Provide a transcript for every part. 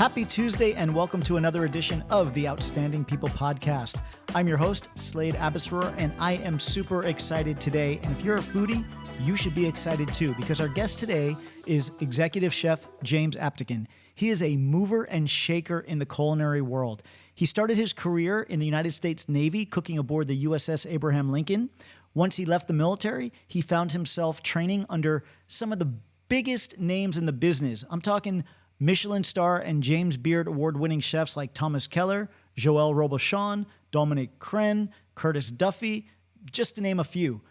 Happy Tuesday and welcome to another edition of the Outstanding People Podcast. I'm your host, Slade Abasroor, and I am super excited today. And if you're a foodie, you should be excited too, because our guest today is Executive Chef James Aptakin. He is a mover and shaker in the culinary world. He started his career in the United States Navy, cooking aboard the USS Abraham Lincoln. Once he left the military, he found himself training under some of the biggest names in the business. I'm talking Michelin star and James Beard award-winning chefs like Thomas Keller, Joel Robuchon, Dominique Crenn, Curtis Duffy, just to name a few.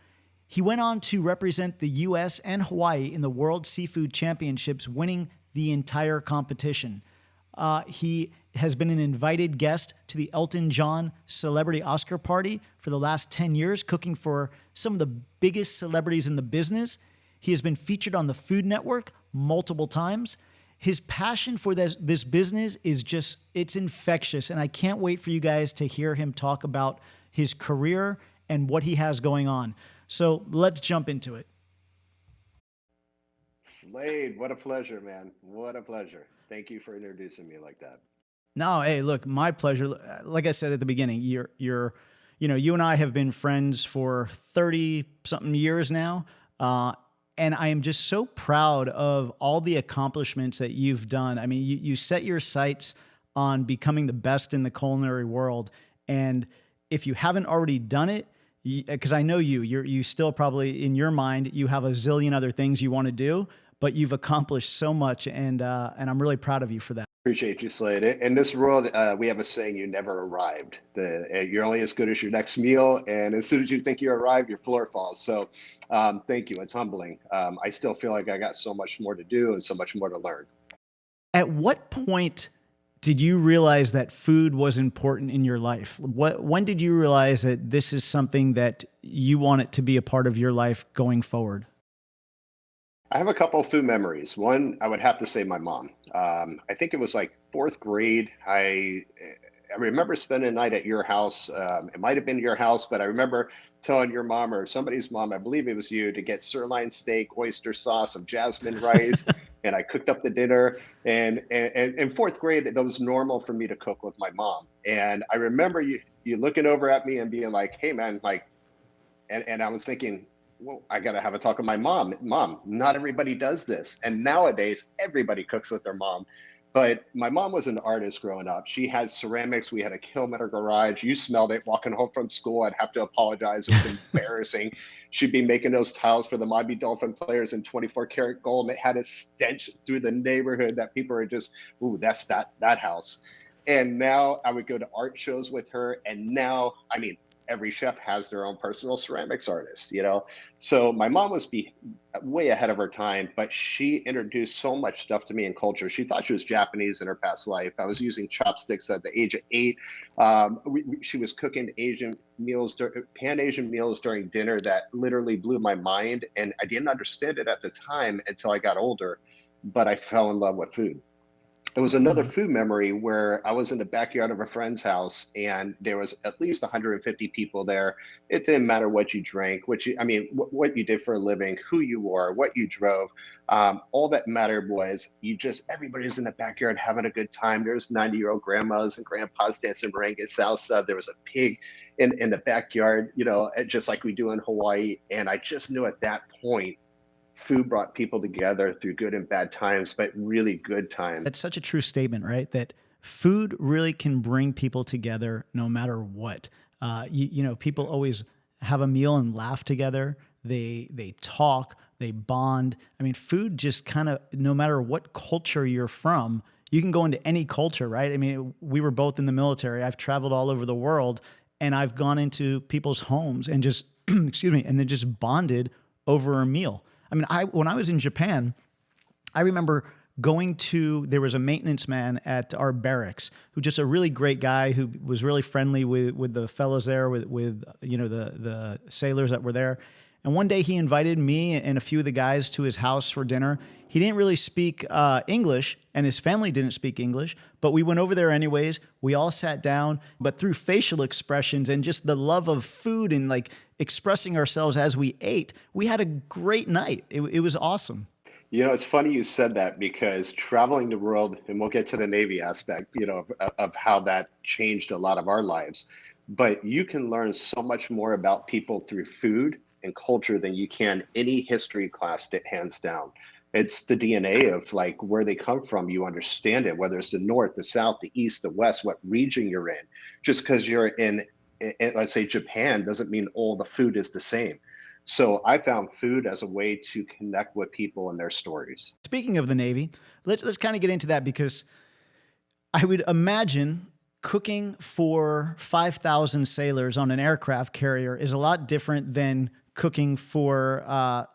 He went on to represent the U.S. and Hawaii in the World Seafood Championships, winning the entire competition. He has been an invited guest to the Elton John Celebrity Oscar Party for the last 10 years, cooking for some of the biggest celebrities in the business. He has been featured on the Food Network multiple times. His passion for this business is just, it's infectious. And I can't wait for you guys to hear him talk about his career and what he has going on. So let's jump into it. Slade, what a pleasure, man. What a pleasure. Thank you for introducing me like that. No, hey, look, my pleasure. Like I said at the beginning, you and I have been friends for 30 something years now. And I am just so proud of all the accomplishments that you've done. I mean, you set your sights on becoming the best in the culinary world. And if you haven't already done it, because I know you still probably in your mind, you have a zillion other things you want to do, but you've accomplished so much. And I'm really proud of you for that. Appreciate you, Slade. In this world, we have a saying, you never arrived. You're only as good as your next meal. And as soon as you think you arrive, your floor falls. So thank you. It's humbling. I still feel like I got so much more to do and so much more to learn. At what point did you realize that food was important in your life? When did you realize that this is something that you want it to be a part of your life going forward? I have a couple of food memories. One, I would have to say my mom. I think it was like fourth grade. I remember spending a night at your house. It might have been your house, but I remember telling your mom or somebody's mom, I believe it was you, to get sirloin steak, oyster sauce, some jasmine rice. And I cooked up the dinner. And in fourth grade, that was normal for me to cook with my mom. And I remember you looking over at me and being like, hey, man, and I was thinking, well, I got to have a talk with my mom. Mom, not everybody does this. And nowadays, everybody cooks with their mom. But my mom was an artist growing up. She had ceramics. We had a kiln at her garage. You smelled it walking home from school. I'd have to apologize. It was embarrassing. She'd be making those tiles for the Miami Dolphin players in 24 karat gold. And it had a stench through the neighborhood that people are just, ooh, that's that house. And now I would go to art shows with her. And now, I mean, every chef has their own personal ceramics artist, So my mom was way ahead of her time, but she introduced so much stuff to me in culture. She thought she was Japanese in her past life. I was using chopsticks at the age of 8. She was cooking Pan-Asian meals during dinner that literally blew my mind. And I didn't understand it at the time until I got older, but I fell in love with food. It was another food memory where I was in the backyard of a friend's house and there was at least 150 people there. It didn't matter what you drank, what you did for a living, who you were, what you drove. All that mattered was everybody's in the backyard having a good time. There's 90-year-old grandmas and grandpas dancing merengue salsa. There was a pig in the backyard, just like we do in Hawaii. And I just knew at that point, food brought people together through good and bad times, but really good times. That's such a true statement, right? That food really can bring people together no matter what. People always have a meal and laugh together. They talk, they bond. I mean, food just kind of, no matter what culture you're from, you can go into any culture, right? I mean, we were both in the military. I've traveled all over the world and I've gone into people's homes and just, excuse me, and then just bonded over a meal. I mean, when I was in Japan, I remember there was a maintenance man at our barracks who just a really great guy who was really friendly with the fellows there, with the sailors that were there. And one day he invited me and a few of the guys to his house for dinner. He didn't really speak English and his family didn't speak English, but we went over there anyways. We all sat down, but through facial expressions and just the love of food and expressing ourselves as we ate, we had a great night. It was awesome. It's funny you said that because traveling the world, and we'll get to the Navy aspect, of how that changed a lot of our lives. But you can learn so much more about people through food and culture than you can any history class that hands down. It's the DNA of like where they come from. You understand it, whether it's the North, the South, the East, the West, what region you're in. Just because you're in, let's say Japan, doesn't mean all the food is the same. So I found food as a way to connect with people and their stories. Speaking of the Navy, let's kind of get into that because I would imagine cooking for 5,000 sailors on an aircraft carrier is a lot different than cooking for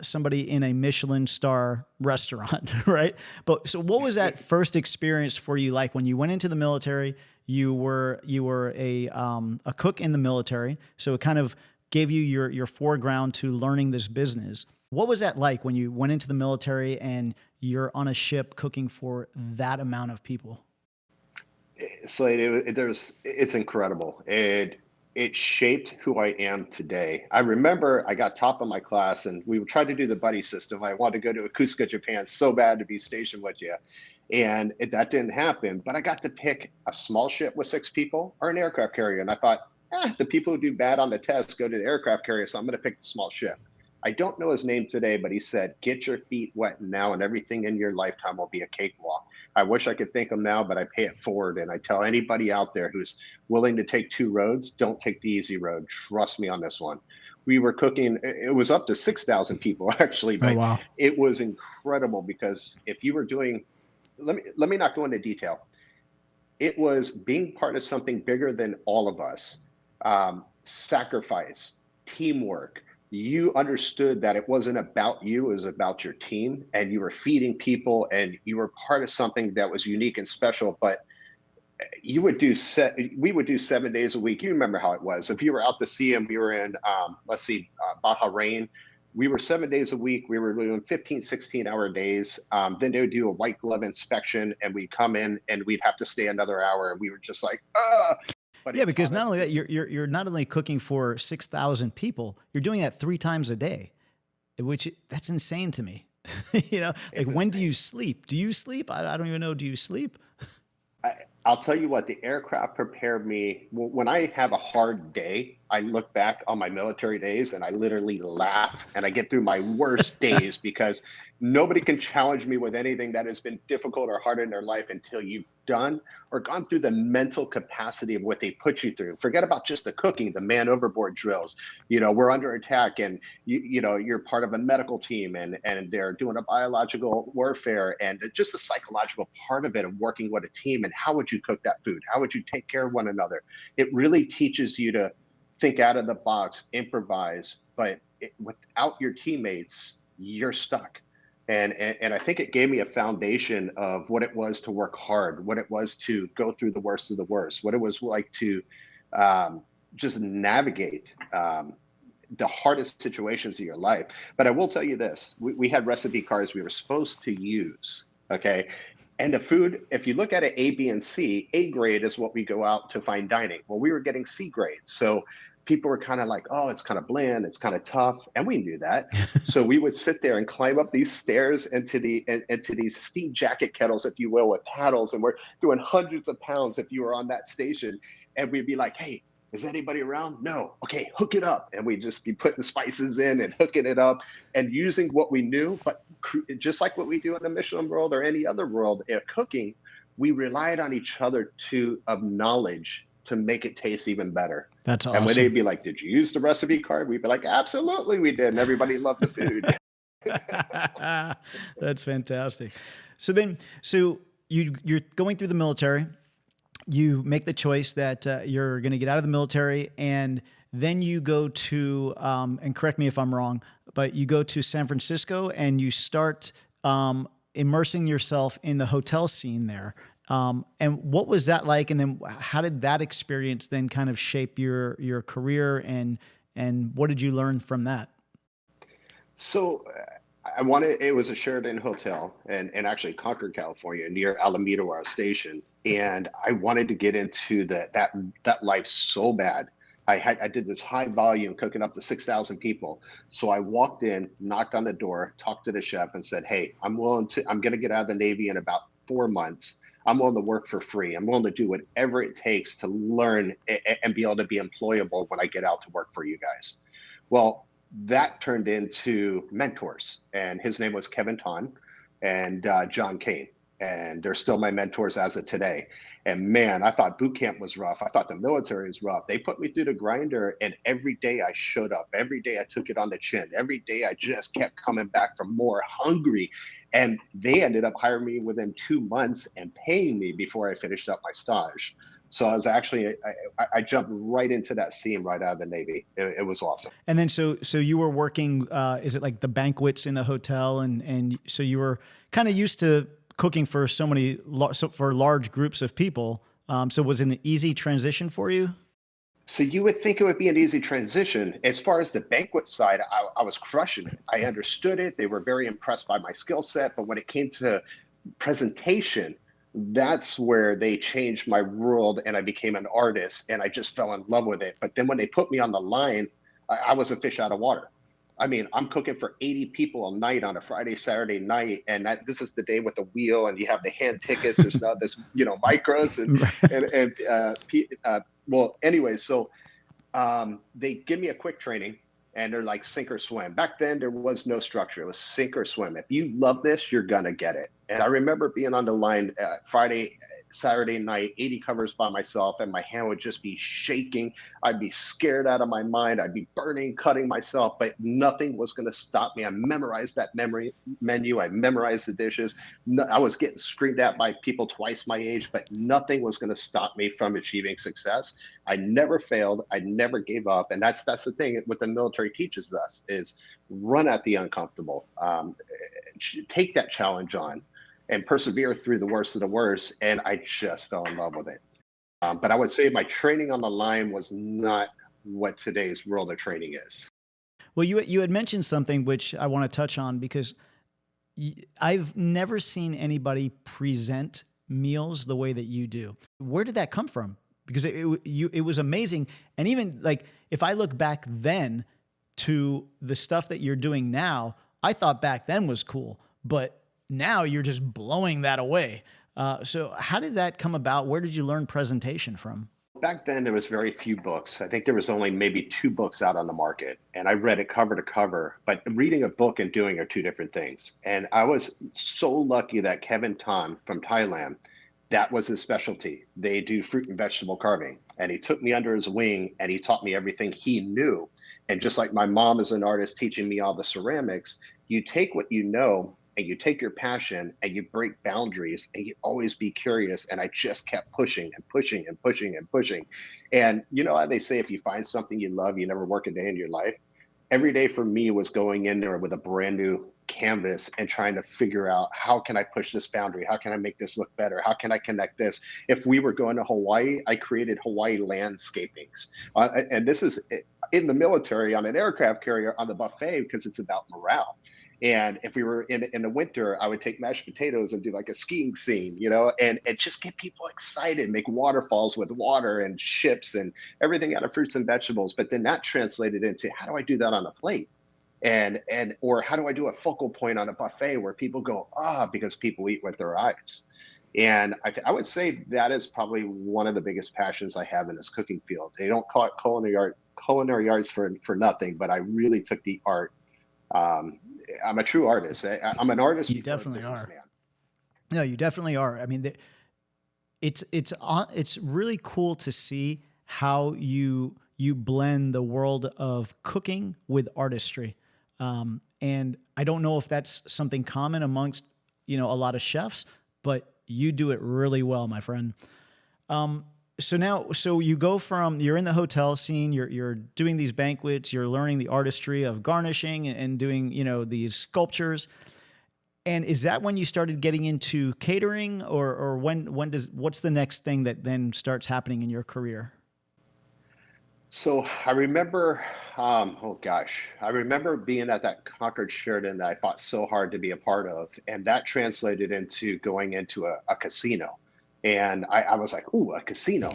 somebody in a Michelin star restaurant, right? But so what was that first experience for you like when you went into the military? You were a cook in the military, so it kind of gave you your foreground to learning this business. What was that like when you went into the military and you're on a ship cooking for that amount of people? Slade, it's incredible. It shaped who I am today. I remember I got top of my class and we tried to do the buddy system. I wanted to go to Akuska, Japan so bad to be stationed with you. And that didn't happen. But I got to pick a small ship with 6 people or an aircraft carrier. And I thought, the people who do bad on the test go to the aircraft carrier. So I'm going to pick the small ship. I don't know his name today, but he said, get your feet wet now and everything in your lifetime will be a cakewalk. I wish I could think of him now, but I pay it forward. And I tell anybody out there who's willing to take 2 roads, don't take the easy road. Trust me on this one. We were cooking, it was up to 6,000 people actually, Oh, but wow. it was incredible because if you were doing, let me not go into detail. It was being part of something bigger than all of us. Sacrifice, teamwork. You understood that it wasn't about you, it was about your team, and you were feeding people and you were part of something that was unique and special. But we would do 7 days a week. You remember how it was. If you were out to sea and we were in, Bahrain, we were 7 days a week. We were doing 15, 16-hour days. Then they would do a white glove inspection and we'd come in and we'd have to stay another hour. And we were just like, ah. But Yeah, it because taught not us only that, this. you're not only cooking for 6,000 people, you're doing that 3 times a day, which that's insane to me. Like It's when do insane. you sleep? Do you sleep? I don't even know. Do you sleep? I, I'll tell you what, the aircraft prepared me. When I have a hard day, I look back on my military days and I literally laugh and I get through my worst days because nobody can challenge me with anything that has been difficult or hard in their life until you've done or gone through the mental capacity of what they put you through. Forget about just the cooking, the man overboard drills. We're under attack and you're part of a medical team and they're doing a biological warfare and just the psychological part of it of working with a team and how would you cook that food? How would you take care of one another? It really teaches you to think out of the box, improvise, but without your teammates, you're stuck. And I think it gave me a foundation of what it was to work hard, what it was to go through the worst of the worst, what it was like to just navigate the hardest situations of your life. But I will tell you this, we had recipe cards we were supposed to use, okay? And the food, if you look at it, A, B, and C, A grade is what we go out to fine dining. Well, we were getting C grade. So people were kind of like, oh, it's kind of bland, it's kind of tough. And we knew that. So we would sit there and climb up these stairs into these steam jacket kettles, if you will, with paddles. And we're doing hundreds of pounds if you were on that station. And we'd be like, hey, is anybody around? No. Okay, hook it up. And we'd just be putting the spices in and hooking it up and using what we knew. But just like what we do in the Michelin world or any other world of cooking, we relied on each other of knowledge to make it taste even better. That's And when they'd awesome. be like, did you use the recipe card? We'd be like, absolutely we did. And everybody loved the food. That's fantastic. So you're going through the military. You make the choice that you're going to get out of the military, and then you go to and correct me if I'm wrong, but you go to San Francisco and you start immersing yourself in the hotel scene there. And what was that like? And then how did that experience then kind of shape your career, and what did you learn from that? So it was a Sheraton hotel and actually Concord, California, near Alameda where I was stationed. And I wanted to get into that life so bad. I did this high volume cooking up to 6,000 people. So I walked in, knocked on the door, talked to the chef and said, hey, I'm going to get out of the Navy in about 4 months. I'm willing to work for free. I'm willing to do whatever it takes to learn and be able to be employable when I get out to work for you guys. Well, that turned into mentors, and his name was Kevin Ton and John Kane. And they're still my mentors as of today. And man, I thought boot camp was rough. I thought the military was rough. They put me through the grinder, and every day I showed up. Every day I took it on the chin. Every day I just kept coming back for more, hungry. And they ended up hiring me within 2 months and paying me before I finished up my stage. So I was actually, I jumped right into that scene right out of the Navy. It was awesome. And then, so you were working, is it like the banquets in the hotel? And so you were kind of used to cooking for for large groups of people. So was it an easy transition for you? So you would think it would be an easy transition. As far as the banquet side, I was crushing it. I understood it. They were very impressed by my skill set. But when it came to presentation, that's where they changed my world and I became an artist and I just fell in love with it. But then when they put me on the line, I was a fish out of water. I mean, I'm cooking for 80 people a night on a Friday, Saturday night, and this is the day with the wheel, and you have the hand tickets. There's not this, micros well, anyway, so they give me a quick training, and they're like sink or swim. Back then, there was no structure. It was sink or swim. If you love this, you're gonna get it. And I remember being on the line Friday, Saturday night, 80 covers by myself, and my hand would just be shaking. I'd be scared out of my mind. I'd be burning, cutting myself, but nothing was going to stop me. I memorized that menu. I memorized the dishes. I was getting screamed at by people twice my age, but nothing was going to stop me from achieving success. I never failed. I never gave up. And that's the thing what the military teaches us is run at the uncomfortable. Take that challenge on and persevere through the worst of the worst. And I just fell in love with it. But I would say my training on the line was not what today's world of training is. Well, you had mentioned something which I want to touch on because I've never seen anybody present meals the way that you do. Where did that come from? Because it was amazing. And even like, if I look back then to the stuff that you're doing now, I thought back then was cool, but now you're just blowing that away. So how did that come about? Where did you learn presentation from? Back then, there was very few books. I think there was only maybe 2 books out on the market, and I read it cover to cover. But reading a book and doing are 2 different things. And I was so lucky that Kevin Ton from Thailand, that was his specialty. They do fruit and vegetable carving. And he took me under his wing and he taught me everything he knew. And just like my mom is an artist teaching me all the ceramics, you take what you know and you take your passion and you break boundaries and you always be curious. And I just kept pushing and pushing and pushing and pushing. And you know how they say, if you find something you love, you never work a day in your life. Every day for me was going in there with a brand new canvas and trying to figure out, how can I push this boundary? How can I make this look better? How can I connect this? If we were going to Hawaii, I created Hawaii landscapings. And this is in the military on an aircraft carrier on the buffet because it's about morale. And if we were in the winter, I would take mashed potatoes and do like a skiing scene, and just get people excited, make waterfalls with water and ships and everything out of fruits and vegetables. But then that translated into, how do I do that on a plate? Or how do I do a focal point on a buffet where people go, because people eat with their eyes. And I would say that is probably one of the biggest passions I have in this cooking field. They don't call it culinary arts for nothing, but I really took the art. I'm a true artist. I'm an artist. You definitely are. No, you definitely are. I mean, it's really cool to see how you blend the world of cooking with artistry. And I don't know if that's something common amongst, a lot of chefs, but you do it really well, my friend. So you go from, you're in the hotel scene, you're doing these banquets, you're learning the artistry of garnishing and doing, these sculptures. And is that when you started getting into catering, or what's the next thing that then starts happening in your career? So I remember, I remember being at that Concord Sheraton that I fought so hard to be a part of, and that translated into going into a casino. And I was like, ooh, a casino.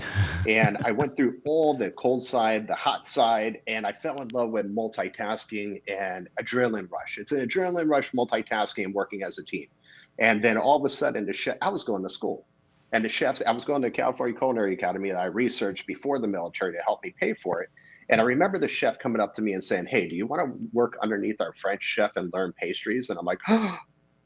And I went through all the cold side, the hot side, and I fell in love with multitasking and adrenaline rush. It's an adrenaline rush, multitasking and working as a team. And then all of a sudden, I was going to school. And the chefs, I was going to California Culinary Academy that I researched before the military to help me pay for it. And I remember the chef coming up to me and saying, hey, do you want to work underneath our French chef and learn pastries? And I'm like, oh,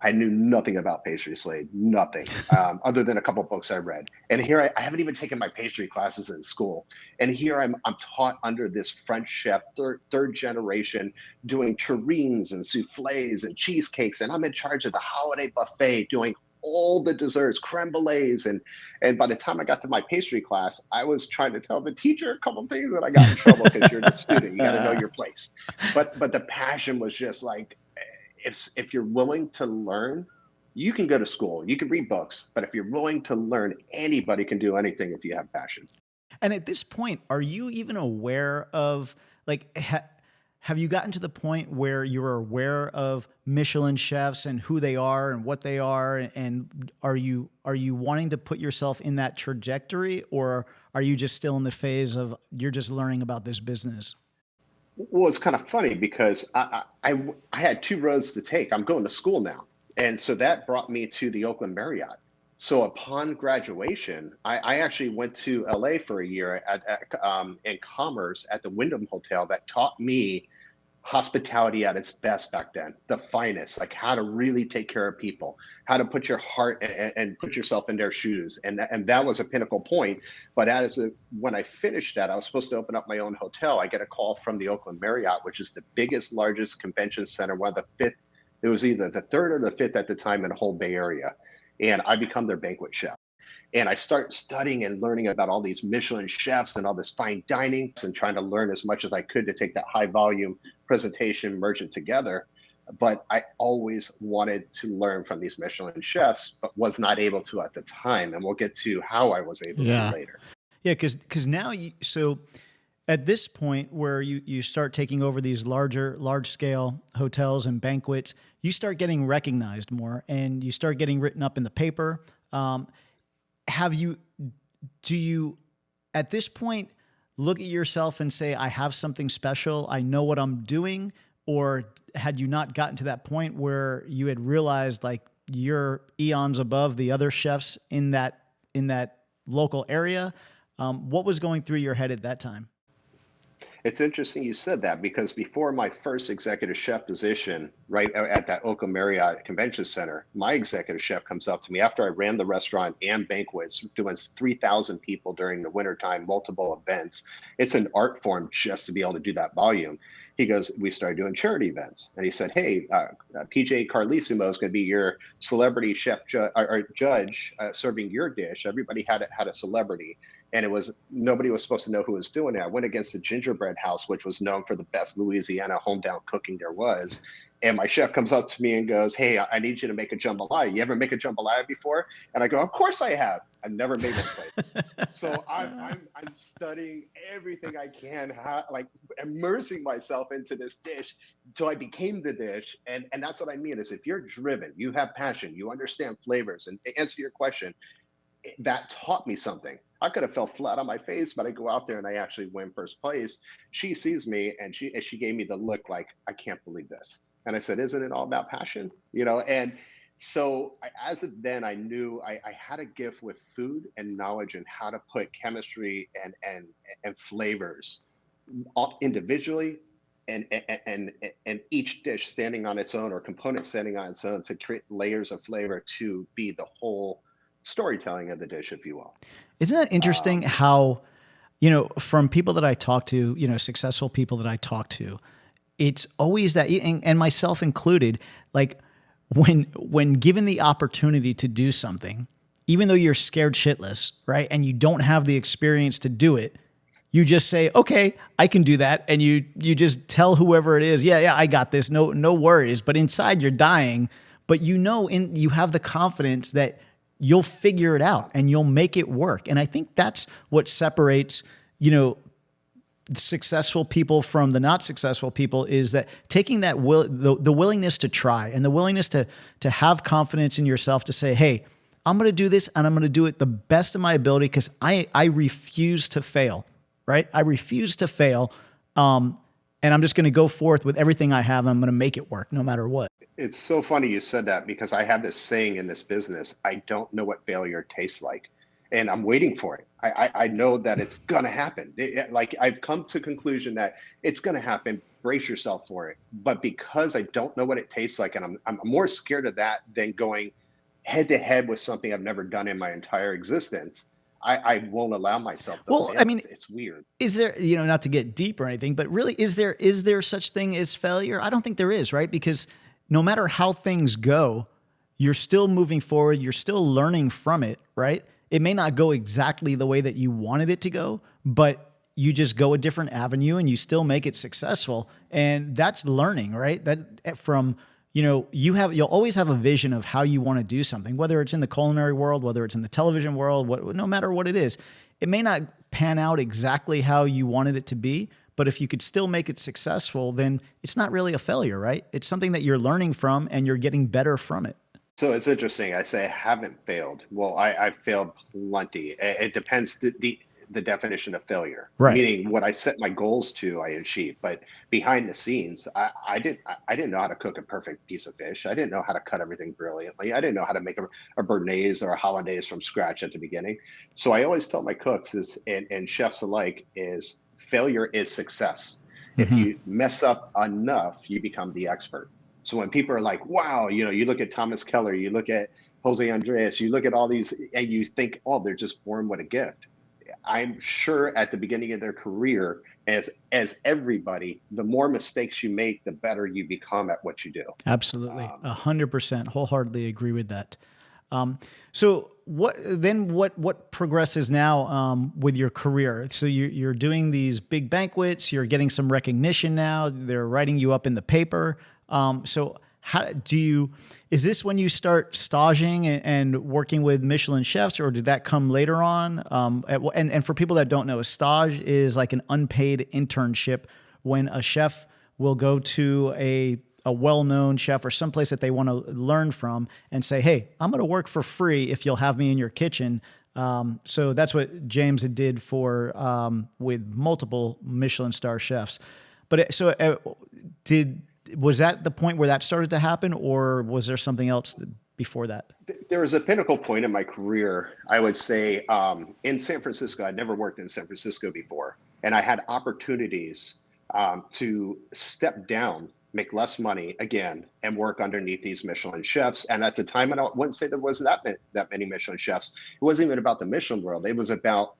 I knew nothing about pastry, Slade, nothing, other than a couple books I read. And here I haven't even taken my pastry classes in school. And here I'm taught under this French chef, third generation, doing terrines and souffles and cheesecakes. And I'm in charge of the holiday buffet, doing all the desserts, creme brulees. And by the time I got to my pastry class, I was trying to tell the teacher a couple of things, and I got in trouble because you're the student. You got to know your place. But the passion was just like, if you're willing to learn, you can go to school, you can read books, but if you're willing to learn, anybody can do anything if you have passion. And at this point, are you even aware of, like, have you gotten to the point where you're aware of Michelin chefs and who they are and what they are? And are you wanting to put yourself in that trajectory, or are you just still in the phase of you're just learning about this business? Well, it's kind of funny because I had two roads to take. I'm going to school now. And so that brought me to the Oakland Marriott. So upon graduation, I actually went to LA for a year in Commerce at the Wyndham Hotel that taught me hospitality at its best back then, the finest, like how to really take care of people, how to put your heart and put yourself in their shoes. And that was a pinnacle point. But when I finished that, I was supposed to open up my own hotel. I get a call from the Oakland Marriott, which is the biggest, largest convention center, one of the fifth. It was either the third or the fifth at the time in the whole Bay Area. And I become their banquet chef. And I start studying and learning about all these Michelin chefs and all this fine dining and trying to learn as much as I could to take that high volume presentation, merge it together. But I always wanted to learn from these Michelin chefs, but was not able to at the time. And we'll get to how I was able to later. Yeah, because now so at this point where you start taking over these large scale hotels and banquets, you start getting recognized more and you start getting written up in the paper. Do you at this point look at yourself and say, I have something special, I know what I'm doing? Or had you not gotten to that point where you had realized like you're eons above the other chefs in that local area? What was going through your head at that time? It's interesting you said that, because before my first executive chef position, right at that Oakland Marriott Convention Center, my executive chef comes up to me after I ran the restaurant and banquets, doing 3,000 people during the wintertime, multiple events. It's an art form just to be able to do that volume. He goes, we started doing charity events. And he said, hey, PJ Carlissimo is going to be your celebrity chef or judge serving your dish. Everybody had a celebrity. And nobody was supposed to know who was doing it. I went against the Gingerbread House, which was known for the best Louisiana hometown cooking there was. And my chef comes up to me and goes, hey, I need you to make a jambalaya. You ever make a jambalaya before? And I go, of course I have. I've never made one. So I'm studying everything I can, like immersing myself into this dish until I became the dish. And that's what I mean is if you're driven, you have passion, you understand flavors. And to answer your question, that taught me something. I could have fell flat on my face, but I go out there and I actually win first place. She sees me and she gave me the look like, I can't believe this. And I said, isn't it all about passion? And so as of then, I knew I had a gift with food and knowledge and how to put chemistry and flavors individually and each dish standing on its own or component standing on its own to create layers of flavor to be the whole storytelling of the dish, if you will. Isn't that interesting how, from people that I talk to, successful people that I talk to, it's always that, and myself included, like when given the opportunity to do something, even though you're scared shitless, right? And you don't have the experience to do it, you just say, okay, I can do that. And you just tell whoever it is, yeah, I got this. No worries. But inside you're dying, but you have the confidence that you'll figure it out and you'll make it work. And I think that's what separates, successful people from the not successful people, is that taking that the willingness to try and the willingness to have confidence in yourself to say, hey, I'm going to do this and I'm going to do it the best of my ability because I refuse to fail, right? I refuse to fail. And I'm just going to go forth with everything I have. And I'm going to make it work no matter what. It's so funny you said that because I have this saying in this business, I don't know what failure tastes like. And I'm waiting for it. I know that it's going to happen. Like I've come to conclusion that it's going to happen. Brace yourself for it. But because I don't know what it tastes like, and I'm more scared of that than going head to head with something I've never done in my entire existence, I won't allow myself to Well, fail. I mean, It's weird. is there, you know, not to get deep or anything, but really, is there such thing as failure? I don't think there is, right? Because no matter how things go, you're still moving forward. You're still learning from it, right? It may not go exactly the way that you wanted it to go, but you just go a different avenue and you still make it successful. And that's learning, right? That from, you know, you'll always have a vision of how you want to do something, whether it's in the culinary world, whether it's in the television world, no matter what it is. It may not pan out exactly how you wanted it to be, but if you could still make it successful, then it's not really a failure, right? It's something that you're learning from and you're getting better from it. So it's interesting. I say I haven't failed. Well, I've failed plenty. It depends the definition of failure. Right. Meaning what I set my goals to, I achieve. But behind the scenes, I didn't know how to cook a perfect piece of fish. I didn't know how to cut everything brilliantly. I didn't know how to make a béarnaise or a hollandaise from scratch at the beginning. So I always tell my cooks and chefs alike is failure is success. If you mess up enough, you become the expert. So when people are like, wow, you know, you look at Thomas Keller, you look at Jose Andres, you look at all these and you think, oh, they're just born with a gift. I'm sure at the beginning of their career, as everybody, the more mistakes you make, the better you become at what you do. Absolutely. 100%. Wholeheartedly agree with that. So what progresses now with your career? So you're doing these big banquets, you're getting some recognition now, they're writing you up in the paper. So is this when you start staging and working with Michelin chefs, or did that come later on? And for people that don't know, a stage is like an unpaid internship when a chef will go to a well-known chef or someplace that they want to learn from and say, hey, I'm going to work for free if you'll have me in your kitchen. So that's what James did with multiple Michelin star chefs. But was that the point where that started to happen, or was there something else before that? There was a pinnacle point in my career, I would say, in San Francisco. I'd never worked in San Francisco before, and I had opportunities to step down, make less money again, and work underneath these Michelin chefs. And at the time, and I wouldn't say there wasn't that many Michelin chefs. It wasn't even about the Michelin world. It was about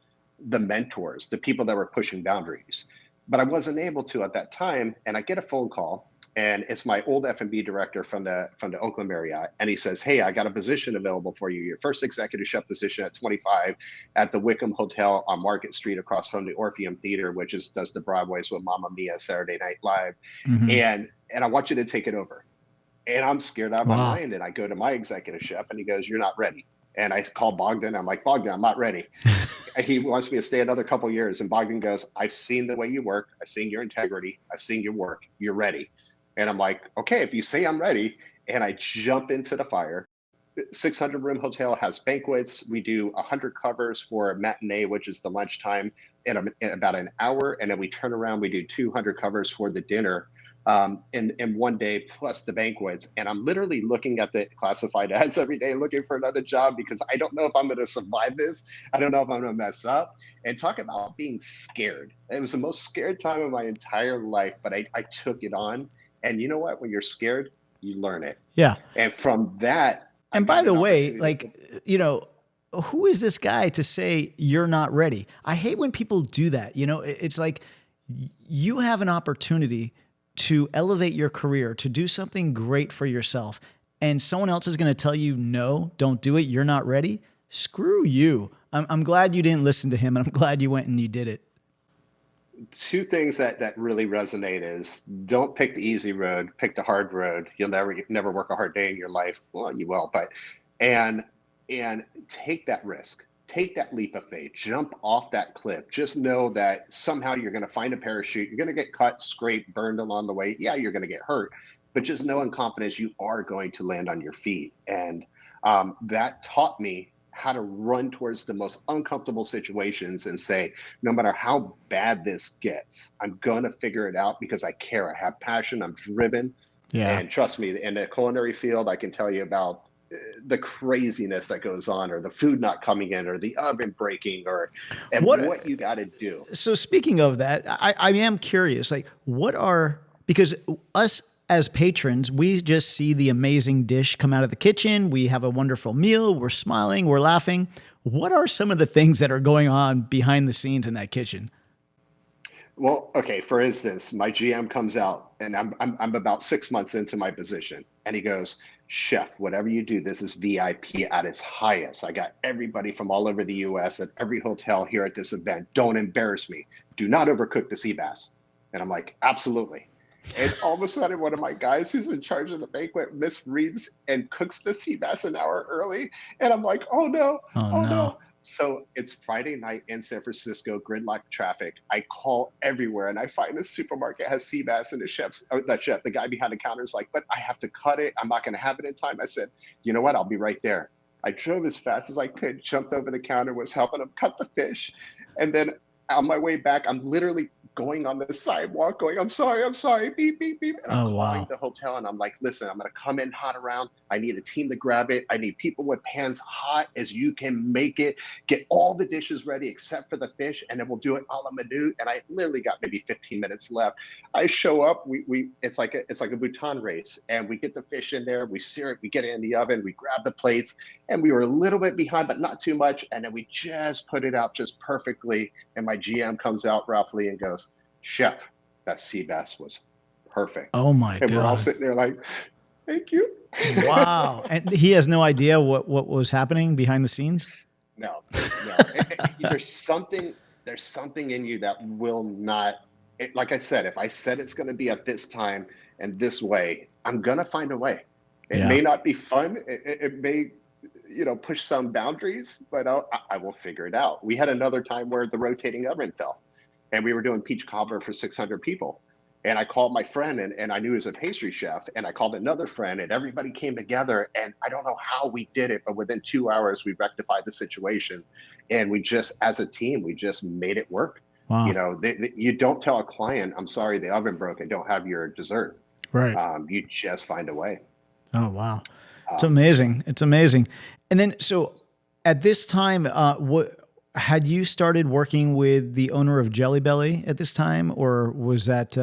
the mentors, the people that were pushing boundaries. But I wasn't able to at that time. And I get a phone call, and it's my old F&B director from the Oakland Marriott. And he says, hey, I got a position available for you. Your first executive chef position at 25 at the Wickham Hotel on Market Street across from the Orpheum Theater, which does the Broadways with Mamma Mia, Saturday Night Live. Mm-hmm. And I want you to take it over. And I'm scared out of my mind. And I go to my executive chef and he goes, you're not ready. And I call Bogdan. I'm like, Bogdan, I'm not ready. He wants me to stay another couple of years. And Bogdan goes, I've seen the way you work. I've seen your integrity. I've seen your work. You're ready. And I'm like, okay, if you say I'm ready. And I jump into the fire. 600 room hotel has banquets. We do 100 covers for a matinee, which is the lunchtime, in about an hour. And then we turn around, we do 200 covers for the dinner in one day, plus the banquets. And I'm literally looking at the classified ads every day, looking for another job because I don't know if I'm going to survive this. I don't know if I'm going to mess up. And talk about being scared. It was the most scared time of my entire life, but I took it on. And you know what? When you're scared, you learn it. Yeah. And from that. And by the way, like, you know, who is this guy to say you're not ready? I hate when people do that. You know, it's like you have an opportunity to elevate your career, to do something great for yourself, and someone else is going to tell you, no, don't do it. You're not ready. Screw you. I'm glad you didn't listen to him, and I'm glad you went and you did it. Two things that really resonate is don't pick the easy road, pick the hard road. You'll never work a hard day in your life. Well, you will, but and take that risk. Take that leap of faith, jump off that cliff. Just know that somehow you're going to find a parachute. You're going to get cut, scraped, burned along the way. Yeah, you're going to get hurt, but just know in confidence you are going to land on your feet. And That taught me how to run towards the most uncomfortable situations and say, no matter how bad this gets, I'm going to figure it out because I care. I have passion. I'm driven. Yeah. And trust me, in the culinary field, I can tell you about the craziness that goes on, or the food not coming in, or the oven breaking, and what you got to do. So speaking of that, I am curious, like because us as patrons, we just see the amazing dish come out of the kitchen. We have a wonderful meal. We're smiling. We're laughing. What are some of the things that are going on behind the scenes in that kitchen? Well, okay, for instance, my GM comes out and I'm about 6 months into my position, and he goes, "Chef, whatever you do, this is VIP at its highest. I got everybody from all over the US at every hotel here at this event. Don't embarrass me. Do not overcook the sea bass." And I'm like, "Absolutely." And all of a sudden, one of my guys who's in charge of the banquet misreads and cooks the sea bass an hour early. And I'm like, "Oh no, Oh, no. So it's Friday night in San Francisco, gridlock traffic. I call everywhere, and I find a supermarket has sea bass, and the guy behind the counter is like, "But I have to cut it. I'm not going to have it in time." I said, "You know what? I'll be right there." I drove as fast as I could, jumped over the counter, was helping him cut the fish. And then on my way back, I'm literally going on the sidewalk going, I'm sorry, beep, beep, beep. And I'm calling the hotel, and I'm like, "Listen, I'm going to come in hot around. I need a team to grab it. I need people with pans hot as you can make it. Get all the dishes ready except for the fish, and then we'll do it a la minute." And I literally got maybe 15 minutes left. I show up. It's like a bouton race, and we get the fish in there. We sear it. We get it in the oven. We grab the plates, and we were a little bit behind, but not too much. And then we just put it out just perfectly. And my GM comes out, Ralph Lee, and goes, "Chef, that sea bass was perfect." Oh my God. And we're all sitting there like, "Thank you." Wow. And he has no idea what was happening behind the scenes? No. There's something in you that will not, like I said, if I said it's going to be at this time and this way, I'm going to find a way. It may not be fun. It may, push some boundaries, but I will figure it out. We had another time where the rotating oven fell, and we were doing peach cobbler for 600 people. And I called my friend, and I knew he was a pastry chef, and I called another friend, and everybody came together. And I don't know how we did it, but within 2 hours, we rectified the situation. And we just, as a team, we just made it work. Wow. You don't tell a client, "I'm sorry, the oven broke and don't have your dessert." Right. You just find a way. Oh, wow. It's amazing. It's amazing. And then, so at this time, had you started working with the owner of Jelly Belly at this time, or was that,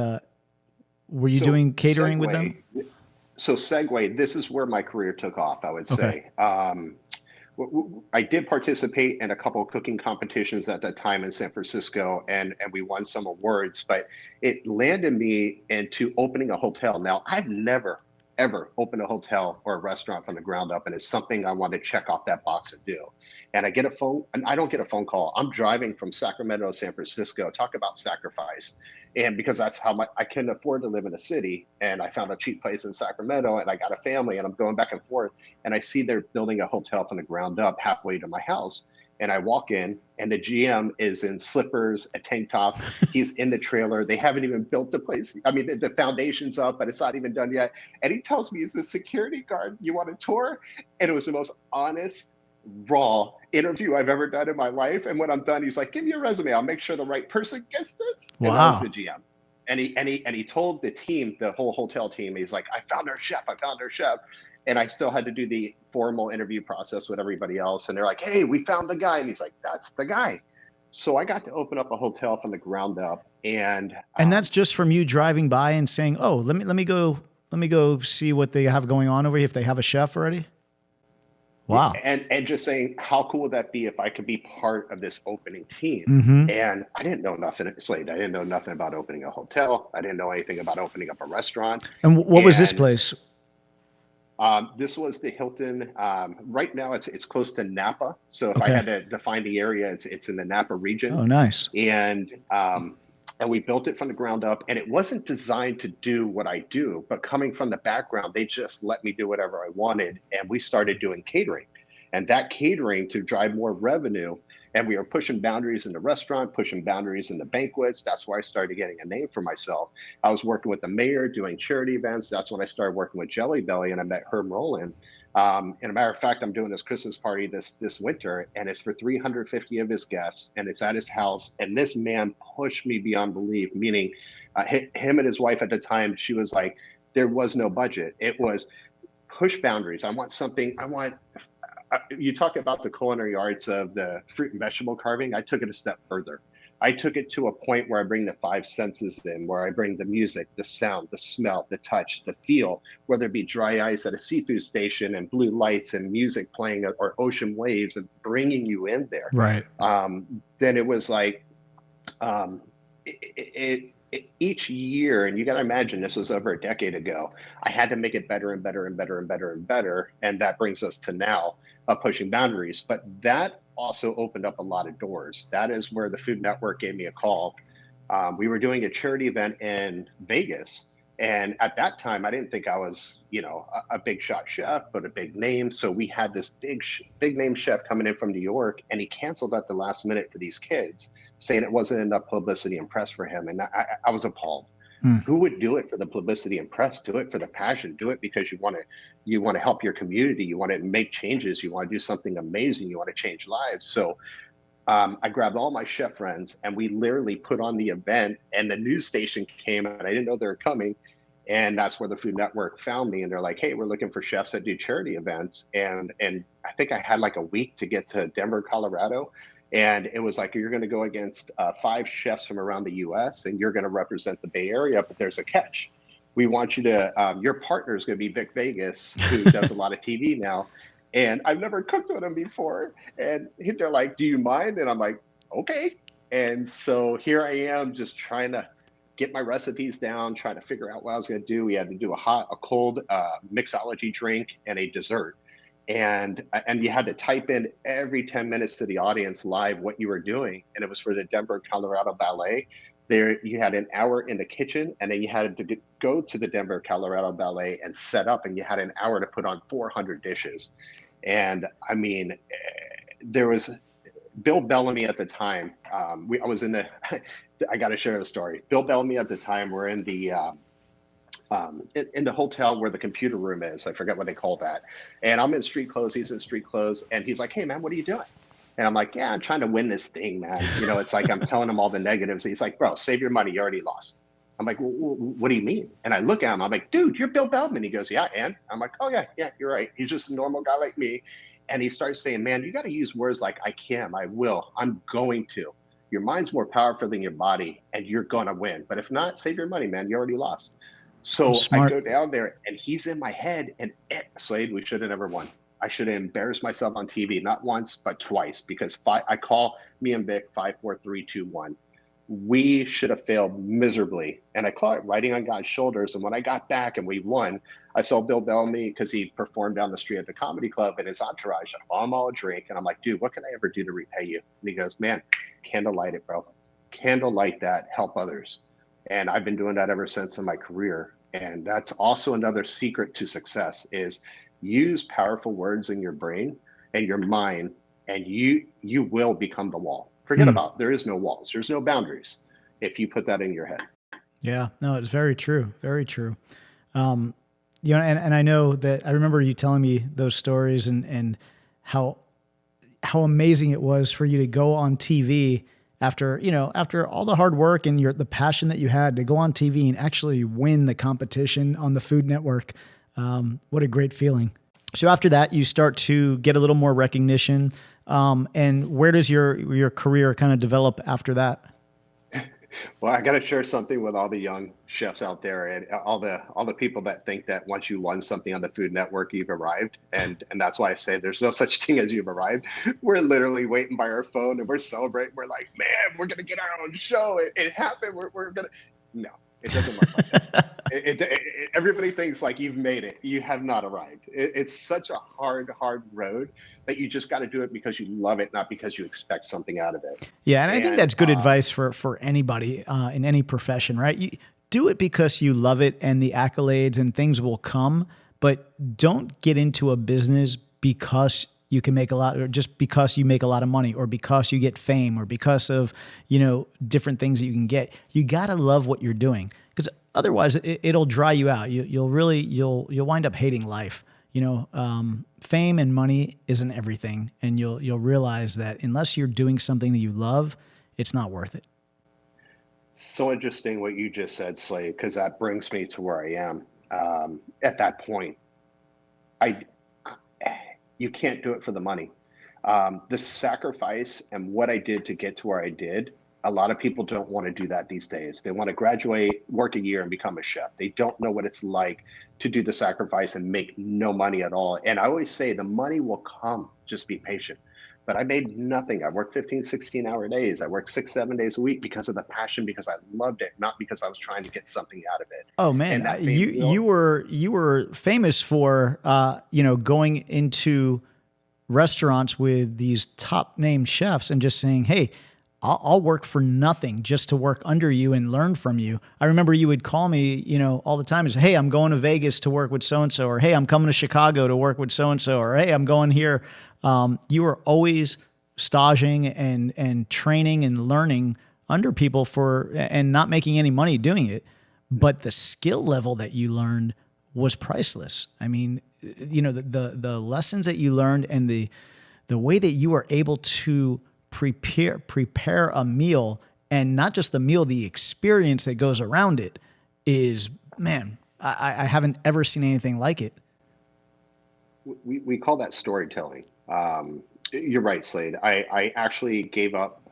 were you doing catering with them? So segue, this is where my career took off, I would say. I did participate in a couple of cooking competitions at that time in San Francisco, and we won some awards, but it landed me into opening a hotel. Now, I've never, ever opened a hotel or a restaurant from the ground up, and it's something I want to check off that box and do. And I don't get a phone call. I'm driving from Sacramento to San Francisco. Talk about sacrifice. And because that's how much I couldn't afford to live in a city, and I found a cheap place in Sacramento, and I got a family, and I'm going back and forth, and I see they're building a hotel from the ground up halfway to my house. And I walk in, and the GM is in slippers, a tank top. He's in the trailer. They haven't even built the place. I mean, the foundation's up, but it's not even done yet. And he tells me, "He's a security guard. You want a tour?" And it was the most honest, raw interview I've ever done in my life. And when I'm done, he's like, "Give me your resume. I'll make sure the right person gets this." Wow. And that was the GM. And he told the team, the whole hotel team, he's like, I found our chef. And I still had to do the formal interview process with everybody else. And they're like, "Hey, we found the guy." And he's like, "That's the guy." So I got to open up a hotel from the ground up. And that's just from you driving by and saying, "Oh, let me go see what they have going on over here, if they have a chef already." Wow. And just saying, how cool would that be if I could be part of this opening team? Mm-hmm. And I didn't know nothing, Slade. I didn't know nothing about opening a hotel. I didn't know anything about opening up a restaurant. And what was this place? This was the Hilton. Right now, it's close to Napa. So if I had to define the area, it's in the Napa region. Oh, nice. And we built it from the ground up. And it wasn't designed to do what I do, but coming from the background, they just let me do whatever I wanted. And we started doing catering. And that catering to drive more revenue. And we were pushing boundaries in the restaurant, pushing boundaries in the banquets. That's where I started getting a name for myself. I was working with the mayor, doing charity events. That's when I started working with Jelly Belly, and I met Herb Roland. And a matter of fact, I'm doing this Christmas party this winter, and it's for 350 of his guests, and it's at his house. And this man pushed me beyond belief. Meaning, him and his wife at the time, she was like, there was no budget. It was push boundaries. I want something. You talk about the culinary arts of the fruit and vegetable carving. I took it a step further. I took it to a point where I bring the five senses in, where I bring the music, the sound, the smell, the touch, the feel, whether it be dry ice at a seafood station and blue lights and music playing or ocean waves and bringing you in there. Right. Then it was like each year, and you got to imagine this was over a decade ago, I had to make it better and better and better and better and better. And that brings us to now pushing boundaries. But that also opened up a lot of doors. That is where the Food Network gave me a call. We were doing a charity event in Vegas. And at that time, I didn't think I was, a big shot chef, but a big name. So we had this big name chef coming in from New York, and he canceled at the last minute for these kids, saying it wasn't enough publicity and press for him. And I was appalled. Who would do it for the publicity and press? Do it for the passion. Do it because you want to help your community. You want to make changes. You want to do something amazing. You want to change lives. So I grabbed all my chef friends, and we literally put on the event, and the news station came, and I didn't know they were coming. And that's where the Food Network found me. And they're like, hey, we're looking for chefs that do charity events. And I think I had like a week to get to Denver, Colorado. And it was like, you're going to go against 5 chefs from around the US, and you're going to represent the Bay Area. But there's a catch. We want you to, your partner is going to be Vic Vegas, who does a lot of TV now. And I've never cooked with him before. And they're like, do you mind? And I'm like, okay. And so here I am, just trying to get my recipes down, trying to figure out what I was going to do. We had to do a cold mixology drink and a dessert. And you had to type in every 10 minutes to the audience live what you were doing. And it was for the Denver, Colorado Ballet. There, you had an hour in the kitchen, and then you had to go to the Denver, Colorado Ballet and set up, and you had an hour to put on 400 dishes. And I mean, there was Bill Bellamy at the time. I was in I got to share a story. Bill Bellamy at the time, we're in the hotel where the computer room is. I forget what they call that. And I'm in street clothes. He's in street clothes. And he's like, hey, man, what are you doing? And I'm like, yeah, I'm trying to win this thing, man. It's like I'm telling him all the negatives. He's like, bro, save your money. You already lost. I'm like, what do you mean? And I look at him. I'm like, dude, you're Bill Bellamy. He goes, yeah, and? I'm like, oh, yeah, you're right. He's just a normal guy like me. And he starts saying, man, you got to use words like I can, I will, I'm going to. Your mind's more powerful than your body, and you're going to win. But if not, save your money, man. You already lost. So I go down there, and he's in my head, and Slade, we should have never won. I should have embarrassed myself on TV, not once, but twice, because I call me and Vic 5, 4, 3, 2, 1. We should have failed miserably. And I call it riding on God's shoulders. And when I got back and we won, I saw Bill Bellamy, because he performed down the street at the comedy club, and his entourage. I bought him all a drink. And I'm like, dude, what can I ever do to repay you? And he goes, man, candlelight it, bro. Candlelight that, help others. And I've been doing that ever since in my career. And that's also another secret to success is use powerful words in your brain and your mind, and you will become the wall. Forget about, there is no walls. There's no boundaries if you put that in your head. Yeah, no, it's very true. Very true. And I know that I remember you telling me those stories and how amazing it was for you to go on TV after all the hard work and the passion that you had to go on TV and actually win the competition on the Food Network. What a great feeling. So after that, you start to get a little more recognition. And where does your career kind of develop after that? Well, I got to share something with all the young chefs out there and all the people that think that once you won something on the Food Network, you've arrived. And that's why I say there's no such thing as you've arrived. We're literally waiting by our phone and we're celebrating. We're like, man, we're going to get our own show. It happened. We're going to. No, it doesn't work like that. Everybody thinks like you've made it. You have not arrived. It's such a hard road that you just got to do it because you love it, not because you expect something out of it. Yeah, and I think that's good advice for anybody in any profession, right? You do it because you love it, and the accolades and things will come, but don't get into a business because you can make a lot, or just because you make a lot of money, or because you get fame, or because of, different things that you can get. You got to love what you're doing, because otherwise it'll dry you out. You'll wind up hating life. fame and money isn't everything. And you'll realize that unless you're doing something that you love, it's not worth it. So interesting what you just said, Slade, because that brings me to where I am. At that point, I you can't do it for the money. The sacrifice and what I did to get to where I did, a lot of people don't want to do that these days. They want to graduate, work a year, and become a chef. They don't know what it's like to do the sacrifice and make no money at all. And I always say the money will come, just be patient. But I made nothing. I worked 15, 16-hour days. I worked 6, 7 days a week because of the passion, because I loved it, not because I was trying to get something out of it. Oh man, you were famous for going into restaurants with these top name chefs and just saying, "Hey, I'll work for nothing just to work under you and learn from you." I remember you would call me, all the time and say, "Hey, I'm going to Vegas to work with so-and-so," or "Hey, I'm coming to Chicago to work with so-and-so," or "Hey, I'm going here." You were always staging and training and learning under people and not making any money doing it. But the skill level that you learned was priceless. I mean, the lessons that you learned and the way that you were able to prepare a meal, and not just the meal, the experience that goes around it is, man, I haven't ever seen anything like it. We call that storytelling. You're right, Slade. I actually gave up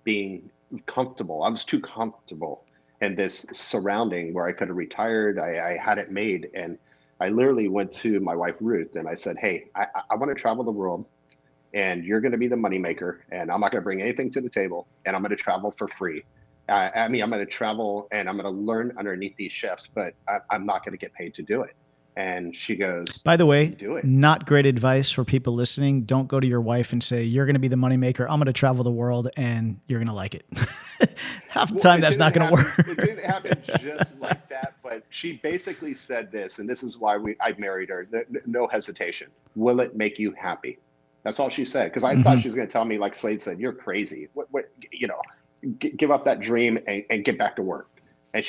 being comfortable. I was too comfortable in this surrounding where I could have retired. I had it made. And I literally went to my wife, Ruth, and I said, "Hey, I want to travel the world, and you're going to be the moneymaker, and I'm not going to bring anything to the table, and I'm going to travel for free. I'm going to travel, and I'm going to learn underneath these chefs, but I'm not going to get paid to do it." And she goes, "By the way, do it." Not great advice for people listening. Don't go to your wife and say, "You're going to be the moneymaker. I'm going to travel the world and you're going to like it." Half the time, that's not going to work. It didn't happen just like that, but she basically said this, and this is why I married her. No hesitation. "Will it make you happy?" That's all she said. Because I thought she was going to tell me, like Slade said, "You're crazy. Give up that dream and get back to work." And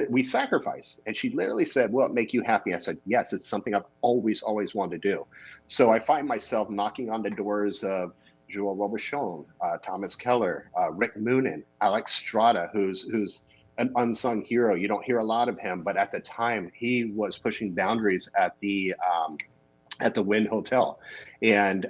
we sacrificed. And she literally said, "Will it make you happy?" I said, "Yes, it's something I've always wanted to do." So I find myself knocking on the doors of Joel Robuchon, Thomas Keller, Rick Moonen, Alex Strada, who's an unsung hero. You don't hear a lot of him, but at the time he was pushing boundaries at the Wynn Hotel. And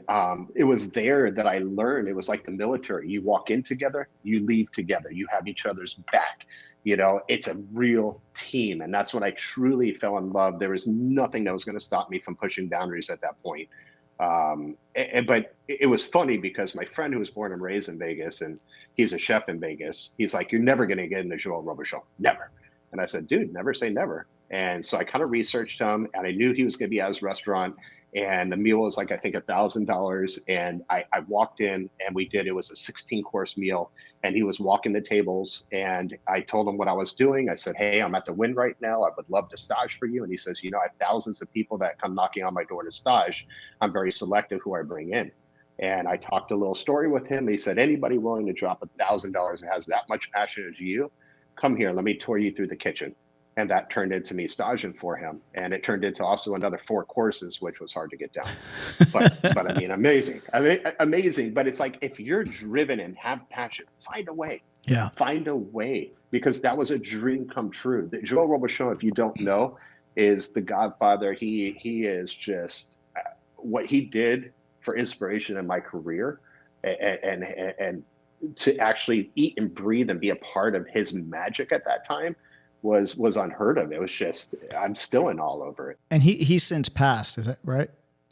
it was there that I learned. It was like the military. You walk in together, you leave together, you have each other's back. It's a real team. And that's when I truly fell in love. There was nothing that was going to stop me from pushing boundaries at that point. But it was funny because my friend who was born and raised in Vegas, and he's a chef in Vegas, he's like, "You're never going to get into Joel Robuchon. Never." And I said, "Dude, never say never." And so I kind of researched him, and I knew he was going to be at his restaurant. And the meal was like, I think $1,000. And I walked in and it was a 16-course meal. And he was walking the tables, and I told him what I was doing. I said, "Hey, I'm at the Wynn right now. I would love to stage for you." And he says, "I have thousands of people that come knocking on my door to stage. I'm very selective who I bring in." And I talked a little story with him. He said, "Anybody willing to drop $1,000 and has that much passion as you, come here. Let me tour you through the kitchen." And that turned into me staging for him. And it turned into also another 4 courses, which was hard to get down. But I mean, amazing. Amazing. But it's like, if you're driven and have passion, find a way. Yeah. Find a way. Because that was a dream come true. Joel Robuchon, if you don't know, is the godfather. He is just what he did for inspiration in my career. And to actually eat and breathe and be a part of his magic at that time was unheard of. It was just, I'm still in all over it. And he's since passed, is that right?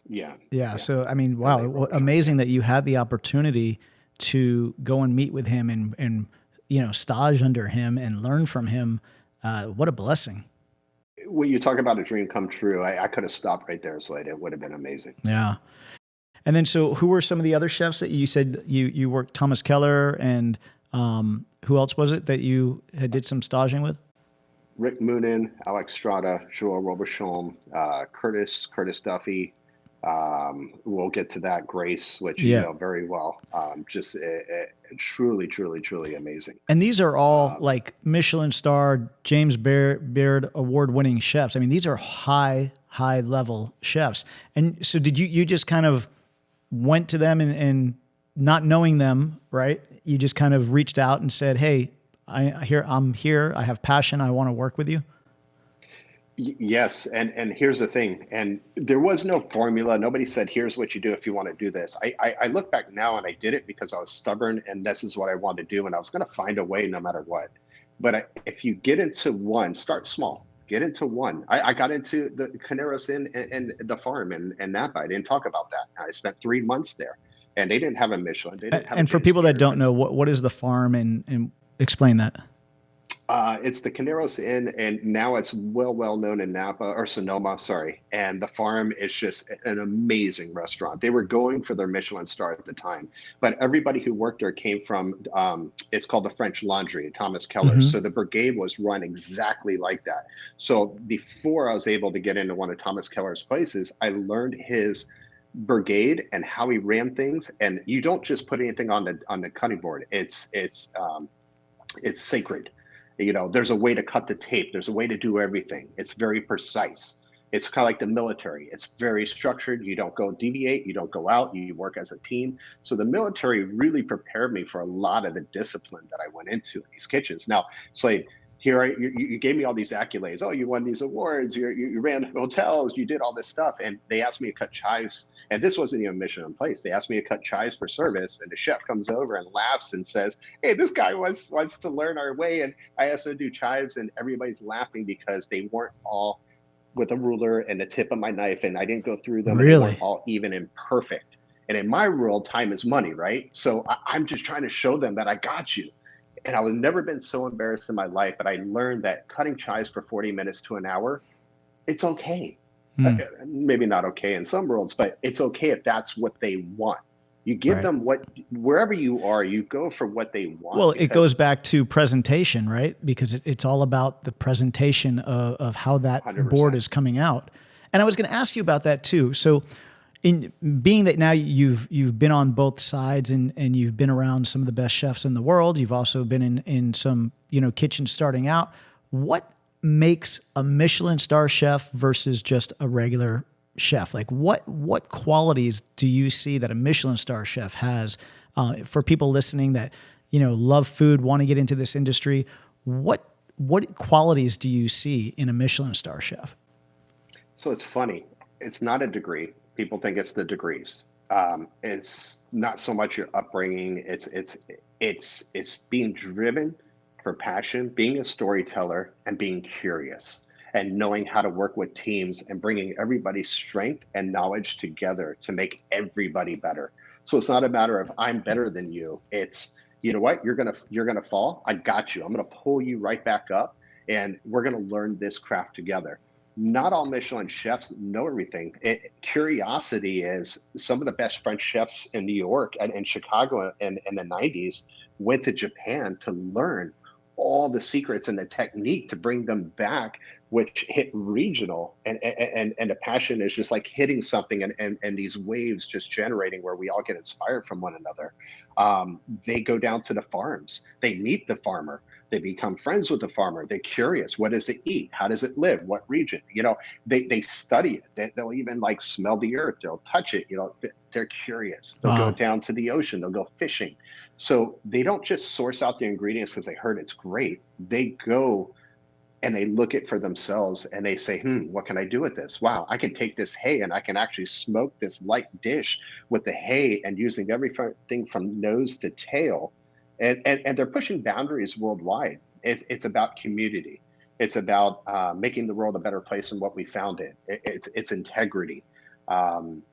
Yeah. So, I mean, wow, amazing that you had the opportunity to go and meet with him and stage under him and learn from him. What a blessing. When you talk about a dream come true, I could have stopped right there, Slade. It would have been amazing. Yeah. And then, so who were some of the other chefs that you said you worked? Thomas Keller, and who else was it that you did some staging with? Rick Moonen, Alex Strada, Joel Robuchon, Curtis Duffy. We'll get to that. Grace, which you know very well. Just truly, truly, truly amazing. And these are all like Michelin star, James Beard award-winning chefs. I mean, these are high high level chefs. And so did you just kind of went to them and not knowing them, right? You just kind of reached out and said, "Hey, I'm here. I have passion. I want to work with you." Yes, and here's the thing, and there was no formula. Nobody said, "Here's what you do if you want to do this." I look back now, and I did it because I was stubborn, and this is what I wanted to do, and I was going to find a way no matter what. But if you get into one, start small. Get into one. I got into the Caneros Inn and the farm in Napa. I didn't talk about that. I spent 3 months there, and they didn't have a Michelin. They didn't have a And for James people that Beard, don't but know, what is the farm, and explain that. it's the Caneros Inn, and now it's well known in Napa or Sonoma, sorry. And the farm is just an amazing restaurant. They were going for their Michelin star at the time, but everybody who worked there came from. It's called the French Laundry, Thomas Keller. Hmm. So the brigade was run exactly like that. So before I was able to get into one of Thomas Keller's places, I learned his brigade and how he ran things. And you don't just put anything on the cutting board. It's sacred. There's a way to cut the tape. There's a way to do everything. It's very precise. It's kind of like the military. It's very structured. You don't go deviate. You don't go out. You work as a team. So the military really prepared me for a lot of the discipline that I went into in these kitchens. Now, Slade, you gave me all these accolades. Oh, you won these awards. You ran hotels. You did all this stuff. And they asked me to cut chives. And this wasn't even Michelin place. They asked me to cut chives for service. And the chef comes over and laughs and says, "Hey, this guy wants to learn our way." And I asked him to do chives, and everybody's laughing because they weren't all with a ruler and the tip of my knife. And I didn't go through them. And they weren't Really? all even and perfect. And in my world, time is money, right? So I'm just trying to show them that I got you. And I have never been so embarrassed in my life, but I learned that cutting chives for 40 minutes to an hour, it's okay. Hmm. Maybe not okay in some worlds, but it's okay if that's what they want. You give Right. them wherever you are, you go for what they want Well, it goes because back to presentation, right? Because it's all about the presentation of how that board 100%. is coming out. And I was going to ask you about that too. So, in being that now you've been on both sides, and you've been around some of the best chefs in the world, you've also been in some kitchens starting out. What makes a Michelin star chef versus just a regular chef? Like what qualities do you see that a Michelin star chef has, for people listening that love food, want to get into this industry? What qualities do you see in a Michelin star chef? So it's funny. It's not a degree. People think it's the degrees. It's not so much your upbringing. It's being driven for passion, being a storyteller, and being curious, and knowing how to work with teams and bringing everybody's strength and knowledge together to make everybody better. So it's not a matter of I'm better than you. It's you know what you're gonna fall. I got you. I'm gonna pull you right back up, and we're gonna learn this craft together. Not all Michelin chefs know everything. Curiosity is some of the best French chefs in New York and Chicago in the 90s went to Japan to learn all the secrets and the technique to bring them back, which hit regional. And the passion is just like hitting something, and these waves just generating where we all get inspired from one another. They go down to the farms, they meet the farmer, they become friends with the farmer. They're curious. What does it eat? How does it live? What region? They study it. They'll even like smell the earth. They'll touch it. They're curious. They'll go Wow. down to the ocean. They'll go fishing. So they don't just source out the ingredients because they heard it's great. They go and they look it for themselves, and they say, what can I do with this? Wow, I can take this hay and I can actually smoke this light dish with the hay, and using everything from nose to tail. And they're pushing boundaries worldwide. It's about community. It's about making the world a better place than what we found it. It's integrity. Um,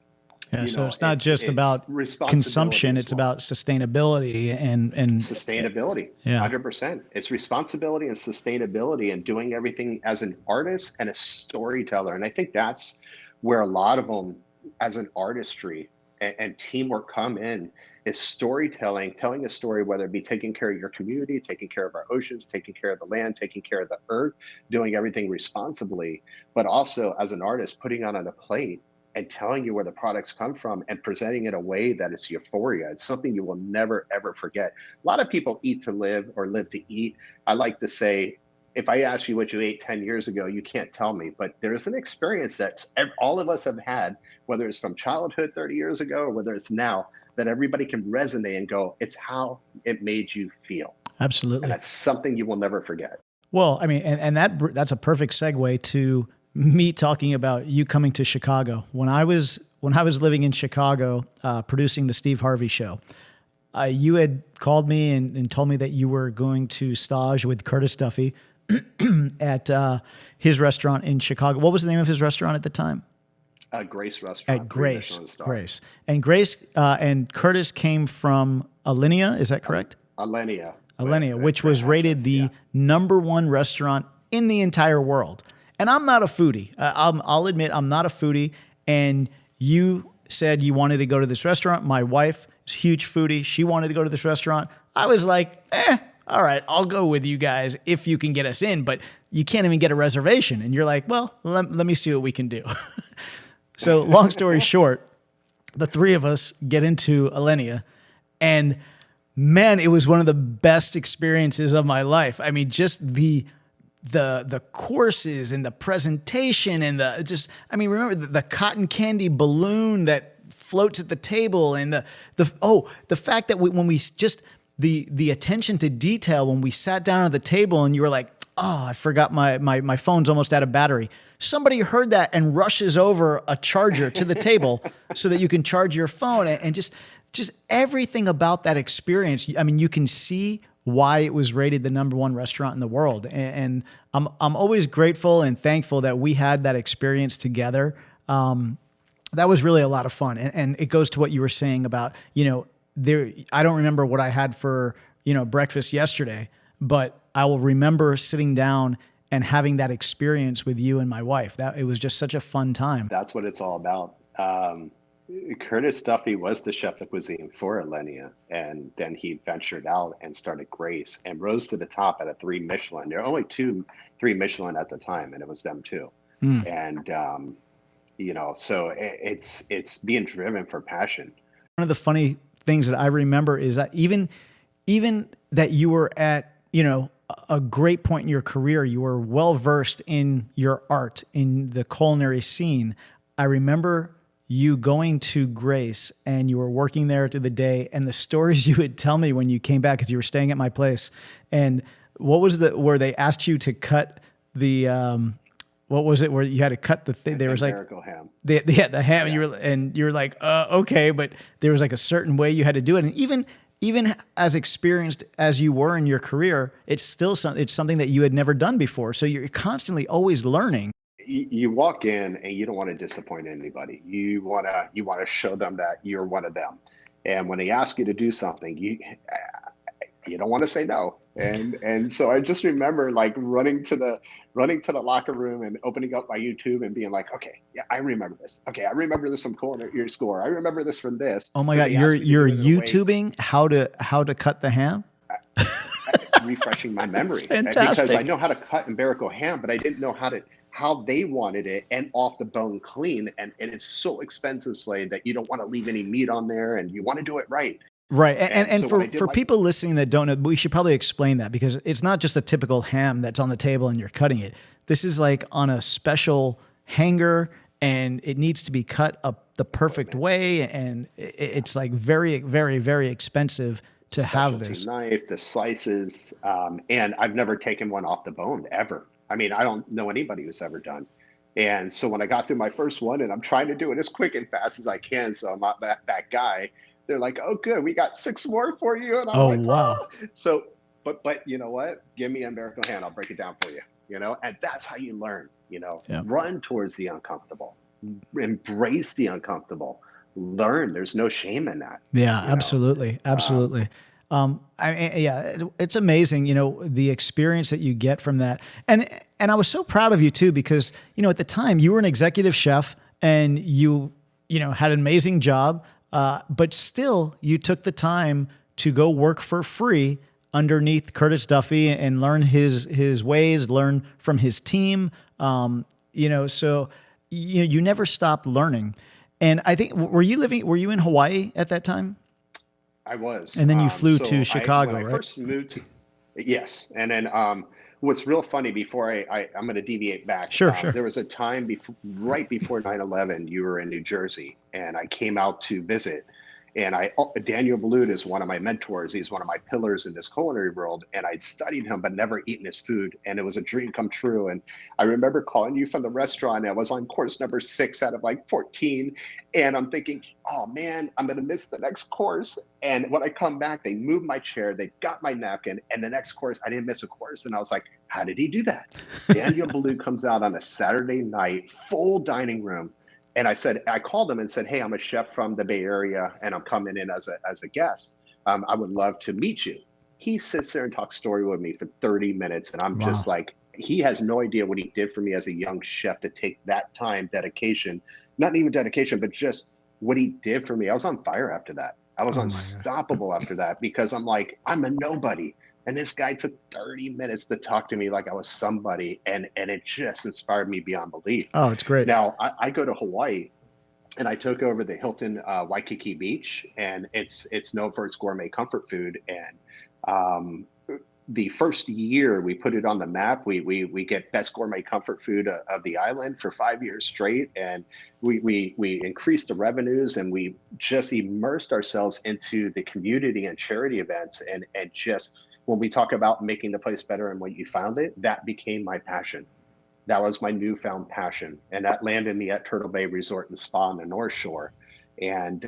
Yeah, you so know, it's not it's just it's about responsibility consumption, as it's well. about sustainability and Sustainability, yeah. 100%. It's responsibility and sustainability, and doing everything as an artist and a storyteller. And I think that's where a lot of them, as an artistry and teamwork, come in, is storytelling, telling a story, whether it be taking care of your community, taking care of our oceans, taking care of the land, taking care of the earth, doing everything responsibly, but also as an artist, putting on a plate and telling you where the products come from and presenting it in a way that is euphoria. It's something you will never, ever forget. A lot of people eat to live or live to eat. I like to say if I ask you what you ate 10 years ago, you can't tell me, but there's an experience that all of us have had, whether it's from childhood 30 years ago or whether it's now, that everybody can resonate and go, it's how it made you feel. Absolutely. And that's something you will never forget. Well, I mean, and that's a perfect segue to me talking about you coming to Chicago. When I was living in Chicago, producing the Steve Harvey Show, you had called me and told me that you were going to stage with Curtis Duffy at his restaurant in Chicago. What was the name of his restaurant at the time? Grace Restaurant. At Grace. And Grace and Curtis came from Alinea, is that correct? Alinea, which was rated the #1 restaurant in the entire world. And I'm not a foodie. I'll admit I'm not a foodie. And you said you wanted to go to this restaurant. My wife is a huge foodie. She wanted to go to this restaurant. I was like, all right, I'll go with you guys if you can get us in, but you can't even get a reservation. And you're like, well, let me see what we can do. So long story short, the three of us get into Alinea, and man, it was one of the best experiences of my life. I mean, just the courses and the presentation and remember the cotton candy balloon that floats at the table, and the fact that when we just the attention to detail when we sat down at the table and you were like, oh, I forgot my phone's almost out of battery. Somebody heard that and rushes over a charger to the table so that you can charge your phone, and just everything about that experience. I mean, you can see why it was rated the #1 restaurant in the world. And I'm always grateful and thankful that we had that experience together. That was really a lot of fun. And it goes to what you were saying about, I don't remember what I had for, breakfast yesterday, but I will remember sitting down and having that experience with you and my wife. It was just such a fun time. That's what it's all about. Curtis Duffy was the chef de cuisine for Alinea, and then he ventured out and started Grace and rose to the top at a 3 Michelin. There are only 3 Michelin at the time, and it was them too. And so it's being driven for passion. One of the funny things that I remember is that even that you were at a great point in your career, you were well versed in your art, in the culinary scene. I remember you going to Grace and you were working there through the day, and the stories you would tell me when you came back, because you were staying at my place. And what was where they asked you to cut the, what was it where you had to cut the thing? There was like ham. The ham, yeah. and you were like, okay, but there was like a certain way you had to do it. And even as experienced as you were in your career, it's still something that you had never done before. So you're constantly always learning. You walk in and you don't want to disappoint anybody. You want to show them that you're one of them. And when they ask you to do something, you don't want to say no. And so I just remember like running to the locker room and opening up my YouTube and being like, okay, yeah, I remember this. Okay, I remember this from culinary school. I remember this from this. Oh my God, you're YouTubing how to cut the ham? Refreshing my memory. Fantastic. Because I know how to cut Iberico ham, but I didn't know how they wanted it and off the bone clean. And it is so expensive, Slade, that you don't want to leave any meat on there and you want to do it right. Right. And so for people listening that don't know, we should probably explain that, because it's not just a typical ham that's on the table and you're cutting it. This is like on a special hanger, and it needs to be cut up the perfect way. And it's like very, very, very expensive to have this knife, the slices. And I've never taken one off the bone ever. I mean, I don't know anybody who's ever done. And so when I got through my first one, and I'm trying to do it as quick and fast as I can, so I'm not that guy, they're like, oh, good, we got 6 more for you. And I'm like, wow. Oh. So, but you know what? Give me an Iberico ham, I'll break it down for you, and that's how you learn, Yeah. Run towards the uncomfortable, embrace the uncomfortable, learn. There's no shame in that. Yeah, absolutely. Absolutely. It's amazing, the experience that you get from that. And I was so proud of you too, because, at the time you were an executive chef and you had an amazing job. But still you took the time to go work for free underneath Curtis Duffy and learn his ways, learn from his team. So you never stopped learning. And I think, were you in Hawaii at that time? I was. And then you flew to Chicago, when right? I first moved yes. And then what's real funny before I'm going to deviate back. Sure, sure. There was a time before, right before 9/11, you were in New Jersey, and I came out to visit. And Daniel Boulud is one of my mentors. He's one of my pillars in this culinary world. And I'd studied him, but never eaten his food. And it was a dream come true. And I remember calling you from the restaurant. I was on course number 6 out of like 14. And I'm thinking, oh man, I'm going to miss the next course. And when I come back, they moved my chair, they got my napkin, and the next course, I didn't miss a course. And I was like, how did he do that? Daniel Boulud comes out on a Saturday night, full dining room. And I called him and said, hey, I'm a chef from the Bay Area and I'm coming in as a guest. I would love to meet you. He sits there and talks story with me for 30 minutes. And I'm just like, he has no idea what he did for me as a young chef to take that time, dedication, not even dedication, but just what he did for me. I was on fire after that. I was unstoppable after that because I'm like, I'm a nobody. And this guy took 30 minutes to talk to me like I was somebody. And it just inspired me beyond belief. Oh, it's great. Now, I go to Hawaii and I took over the Hilton Waikiki Beach, and it's known for its gourmet comfort food. And the first year we put it on the map, we get best gourmet comfort food of the island for 5 years straight. And we increased the revenues, and we just immersed ourselves into the community and charity events. And just when we talk about making the place better and when you found it, that became my passion. That was my newfound passion. And that landed me at Turtle Bay Resort and Spa on the North Shore. And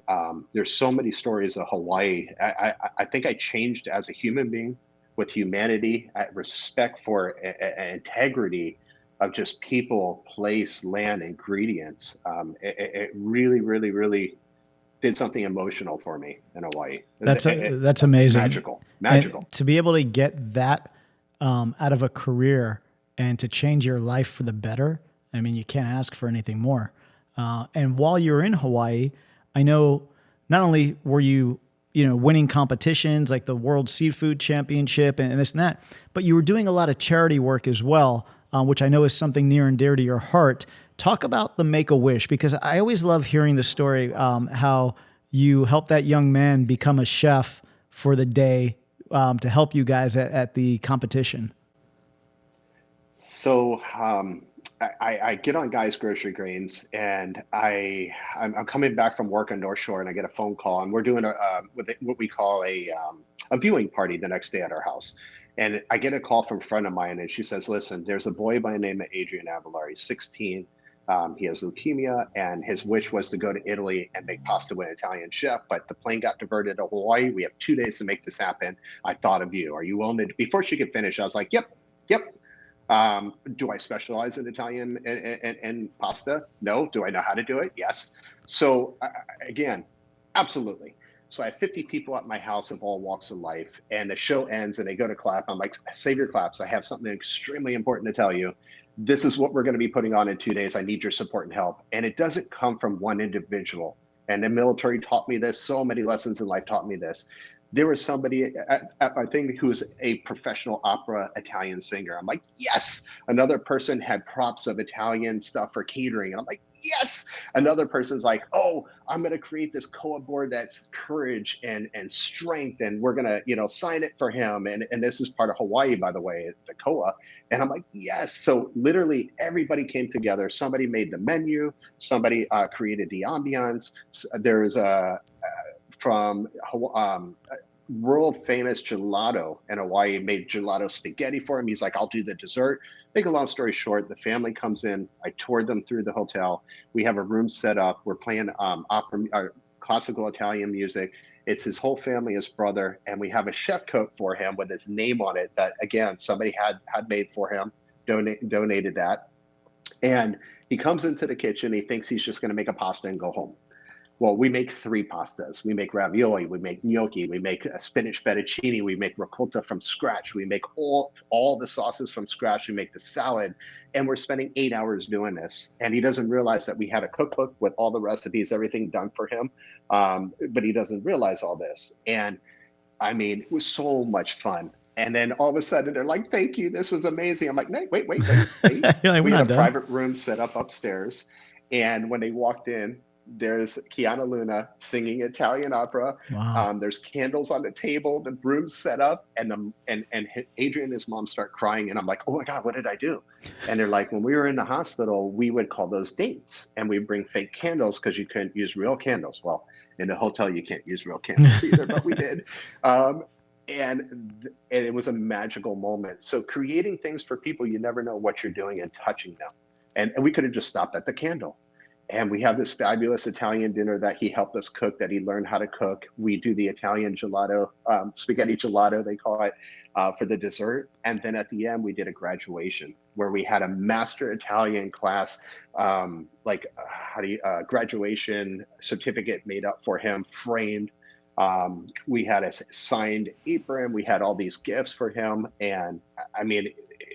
there's so many stories of Hawaii. I think I changed as a human being with humanity, respect for integrity of just people, place, land, ingredients. It really, really, really did something emotional for me in Hawaii. That's amazing. Magical. And to be able to get that out of a career and to change your life for the better, I mean, you can't ask for anything more. And while you're in Hawaii, I know not only were you winning competitions like the World Seafood Championship and this and that, but you were doing a lot of charity work as well, which I know is something near and dear to your heart. Talk about the Make-A-Wish, because I always love hearing the story, how you helped that young man become a chef for the day to help you guys at the competition. So I get on Guy's Grocery Grains, and I'm coming back from work on North Shore, and I get a phone call, and we're doing what we call a viewing party the next day at our house. And I get a call from a friend of mine, and she says, listen, there's a boy by the name of Adrian Aguilar. He's 16. He has leukemia, and his wish was to go to Italy and make pasta with an Italian chef, but the plane got diverted to Hawaii. We have 2 days to make this happen. I thought of you. Are you willing to? Before she could finish, I was like, yep. Do I specialize in Italian and pasta? No. Do I know how to do it? Yes. So again, absolutely. So I have 50 people at my house of all walks of life, and the show ends and they go to clap. I'm like, save your claps. I have something extremely important to tell you. This is what we're going to be putting on in 2 days. I need your support and help. And it doesn't come from one individual. And the military taught me this. So many lessons in life taught me this. There was somebody at my thing who was a professional opera Italian singer. I'm like, yes. Another person had props of Italian stuff for catering. And I'm like, yes. Another person's like, oh, I'm going to create this koa board that's courage and strength. And we're going to, sign it for him. And this is part of Hawaii, by the way, the koa. And I'm like, yes. So literally everybody came together. Somebody made the menu. Somebody created the ambiance. There's from world famous gelato in Hawaii, made gelato spaghetti for him. He's like, I'll do the dessert. Make a long story short, the family comes in. I toured them through the hotel. We have a room set up. We're playing opera, classical Italian music. It's his whole family, his brother, and we have a chef coat for him with his name on it that, again, somebody had made for him, donated that. And he comes into the kitchen. He thinks he's just going to make a pasta and go home. Well, we make 3 pastas. We make ravioli, we make gnocchi, we make a spinach fettuccine, we make ricotta from scratch, we make all the sauces from scratch, we make the salad, and we're spending 8 hours doing this. And he doesn't realize that we had a cookbook with all the recipes, everything done for him, but he doesn't realize all this. And I mean, it was so much fun. And then all of a sudden they're like, thank you, this was amazing. I'm like, no, wait. You're like, we had a private room set up upstairs. And when they walked in, There's Kiana Luna singing Italian opera. Wow. There's candles on the table, the room's set up, and Adrian and his mom start crying, and I'm like, oh my God, what did I do? And they're like, when we were in the hospital, we would call those dates, and we bring fake candles because you couldn't use real candles. Well, in the hotel, you can't use real candles either, but we did. And it was a magical moment. So creating things for people, you never know what you're doing and touching them. And we could have just stopped at the candle. And we have this fabulous Italian dinner that he helped us cook, that he learned how to cook. We do the Italian gelato, spaghetti gelato, they call it, for the dessert. And then at the end, we did a graduation where we had a master Italian class, graduation certificate made up for him, framed. We had a signed apron. We had all these gifts for him. And I mean,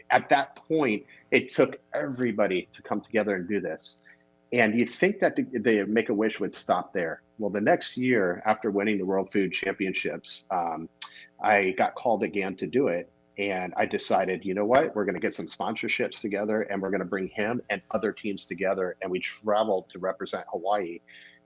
at that point, it took everybody to come together and do this. And you'd think that the Make-A-Wish would stop there. Well, the next year, after winning the World Food Championships, I got called again to do it. And I decided, you know what, we're going to get some sponsorships together, and we're going to bring him and other teams together. And we traveled to represent Hawaii.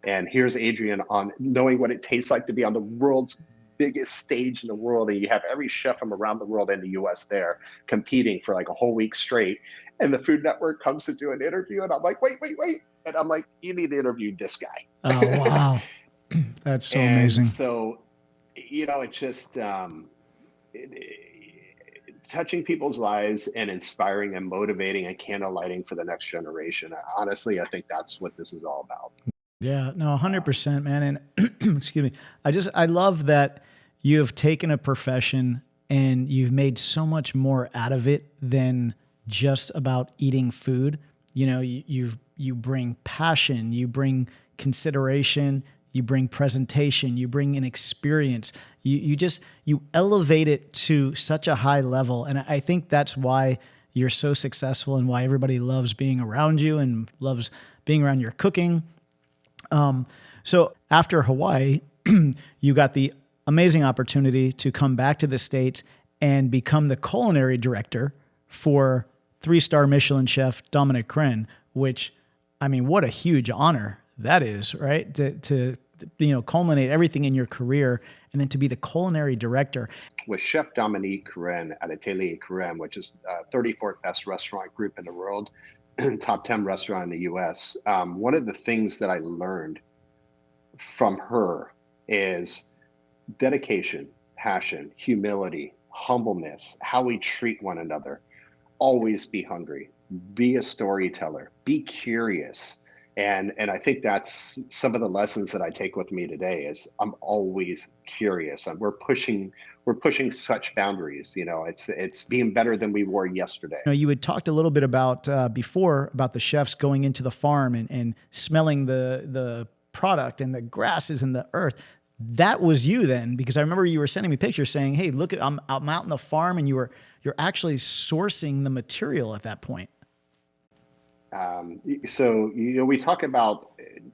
And here's Adrian on knowing what it tastes like to be on the world's biggest stage in the world. And you have every chef from around the world in the US there competing for like a whole week straight. And the Food Network comes to do an interview. And I'm like, wait. And I'm like, you need to interview this guy. Oh, wow. That's so amazing. So, it's just touching people's lives and inspiring and motivating and candlelighting for the next generation. Honestly, I think that's what this is all about. Yeah, no, 100%, man. And excuse me. I love that you have taken a profession and you've made so much more out of it than just about eating food. You bring passion, you bring consideration, you bring presentation, you bring an experience. You elevate it to such a high level. And I think that's why you're so successful and why everybody loves being around you and loves being around your cooking. So after Hawaii, you got the amazing opportunity to come back to the States and become the culinary director for 3-star Michelin chef Dominique Crenn, which, I mean, what a huge honor that is, right? To culminate everything in your career and then to be the culinary director. With Chef Dominique Crenn at Atelier Crenn, which is 34th best restaurant group in the world, top 10 restaurant in the US. One of the things that I learned from her is dedication, passion, humility, humbleness, how we treat one another. Always be hungry, be a storyteller, be curious. And I think that's some of the lessons that I take with me today is I'm always curious. And we're pushing such boundaries. It's being better than we were yesterday. You had talked a little bit about before about the chefs going into the farm and smelling the product and the grasses and the earth. That was you then, because I remember you were sending me pictures saying, "Hey, look, I'm out in the farm," and you're actually sourcing the material at that point. So we talk about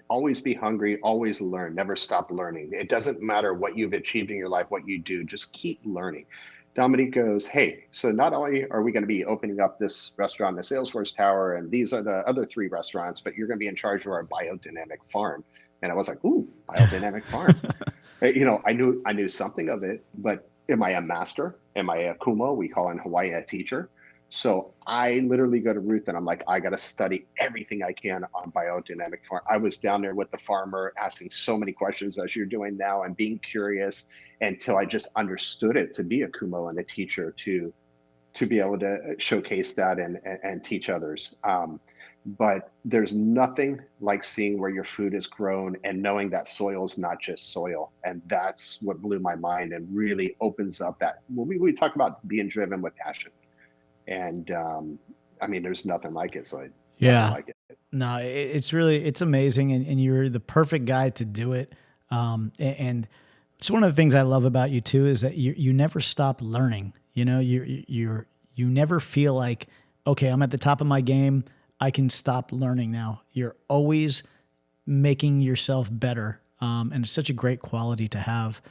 always be hungry, always learn, never stop learning. It doesn't matter what you've achieved in your life, what you do, just keep learning. Dominique goes, hey, so not only are we going to be opening up this restaurant in the Salesforce Tower, and these are the other 3 restaurants, but you're going to be in charge of our biodynamic farm. And I was like, ooh, biodynamic farm. I knew something of it, but am I a master? Am I a kumo? We call in Hawaii a teacher. So I literally go to Ruth and I'm like, I got to study everything I can on biodynamic farm. I was down there with the farmer asking so many questions as you're doing now and being curious until I just understood it to be a kumo and a teacher to be able to showcase that and teach others. But there's nothing like seeing where your food is grown and knowing that soil is not just soil. And that's what blew my mind and really opens up that when we talk about being driven with passion. And there's nothing like it. So like it. No, it's amazing. And you're the perfect guy to do it. And it's one of the things I love about you too, is that you never stop learning. You never feel like, okay, I'm at the top of my game, I can stop learning now. You're always making yourself better. And it's such a great quality to have.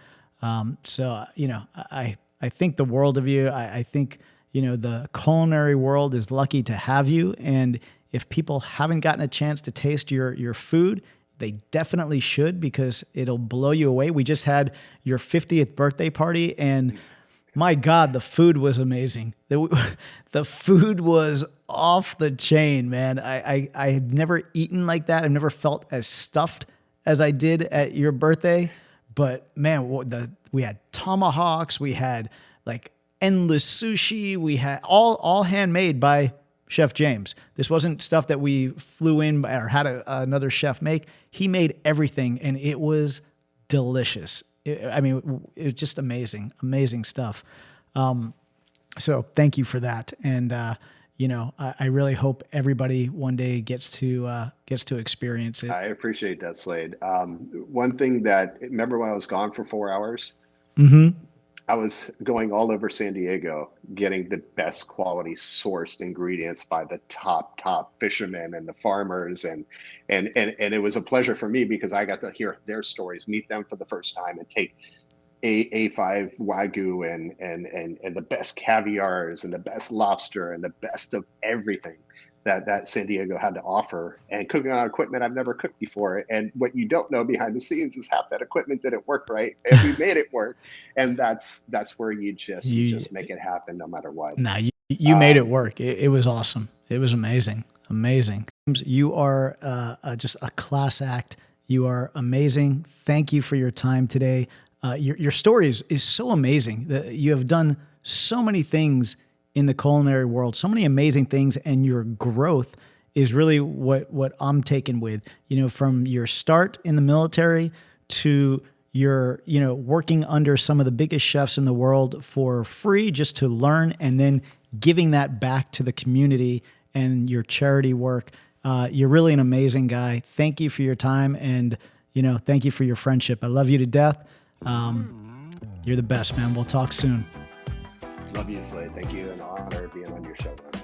So I think the world of you. I think, the culinary world is lucky to have you. And if people haven't gotten a chance to taste your food, they definitely should, because it'll blow you away. We just had your 50th birthday party, and my God, the food was amazing. The food was off the chain, man. I had never eaten like that. I've never felt as stuffed as I did at your birthday. But man, we had tomahawks, we had like endless sushi, we had all handmade by Chef James. This wasn't stuff that we flew in or had another chef make. He made everything, and it was delicious. It was just amazing stuff. So thank you for that. And, I really hope everybody one day gets to experience it. I appreciate that, Slade. One thing remember when I was gone for 4 hours? Mm-hmm. I was going all over San Diego, getting the best quality sourced ingredients by the top fishermen and the farmers. And it was a pleasure for me, because I got to hear their stories, meet them for the first time, and take A5 Wagyu and the best caviars and the best lobster and the best of everything that San Diego had to offer, and cooking on equipment I've never cooked before. And what you don't know behind the scenes is half that equipment didn't work right, and we made it work. And that's where you just make it happen no matter what. Nah, you made it work. It was awesome. It was amazing. You are just a class act. You are amazing. Thank you for your time today. Your story is so amazing. You have done so many things in the culinary world, so many amazing things, and your growth is really what I'm taken with, from your start in the military to your, working under some of the biggest chefs in the world for free just to learn, and then giving that back to the community and your charity work. You're really an amazing guy. Thank you for your time, and, thank you for your friendship. I love you to death. You're the best, man. We'll talk soon. Love you, Slade. Thank you. An honor being on your show, man.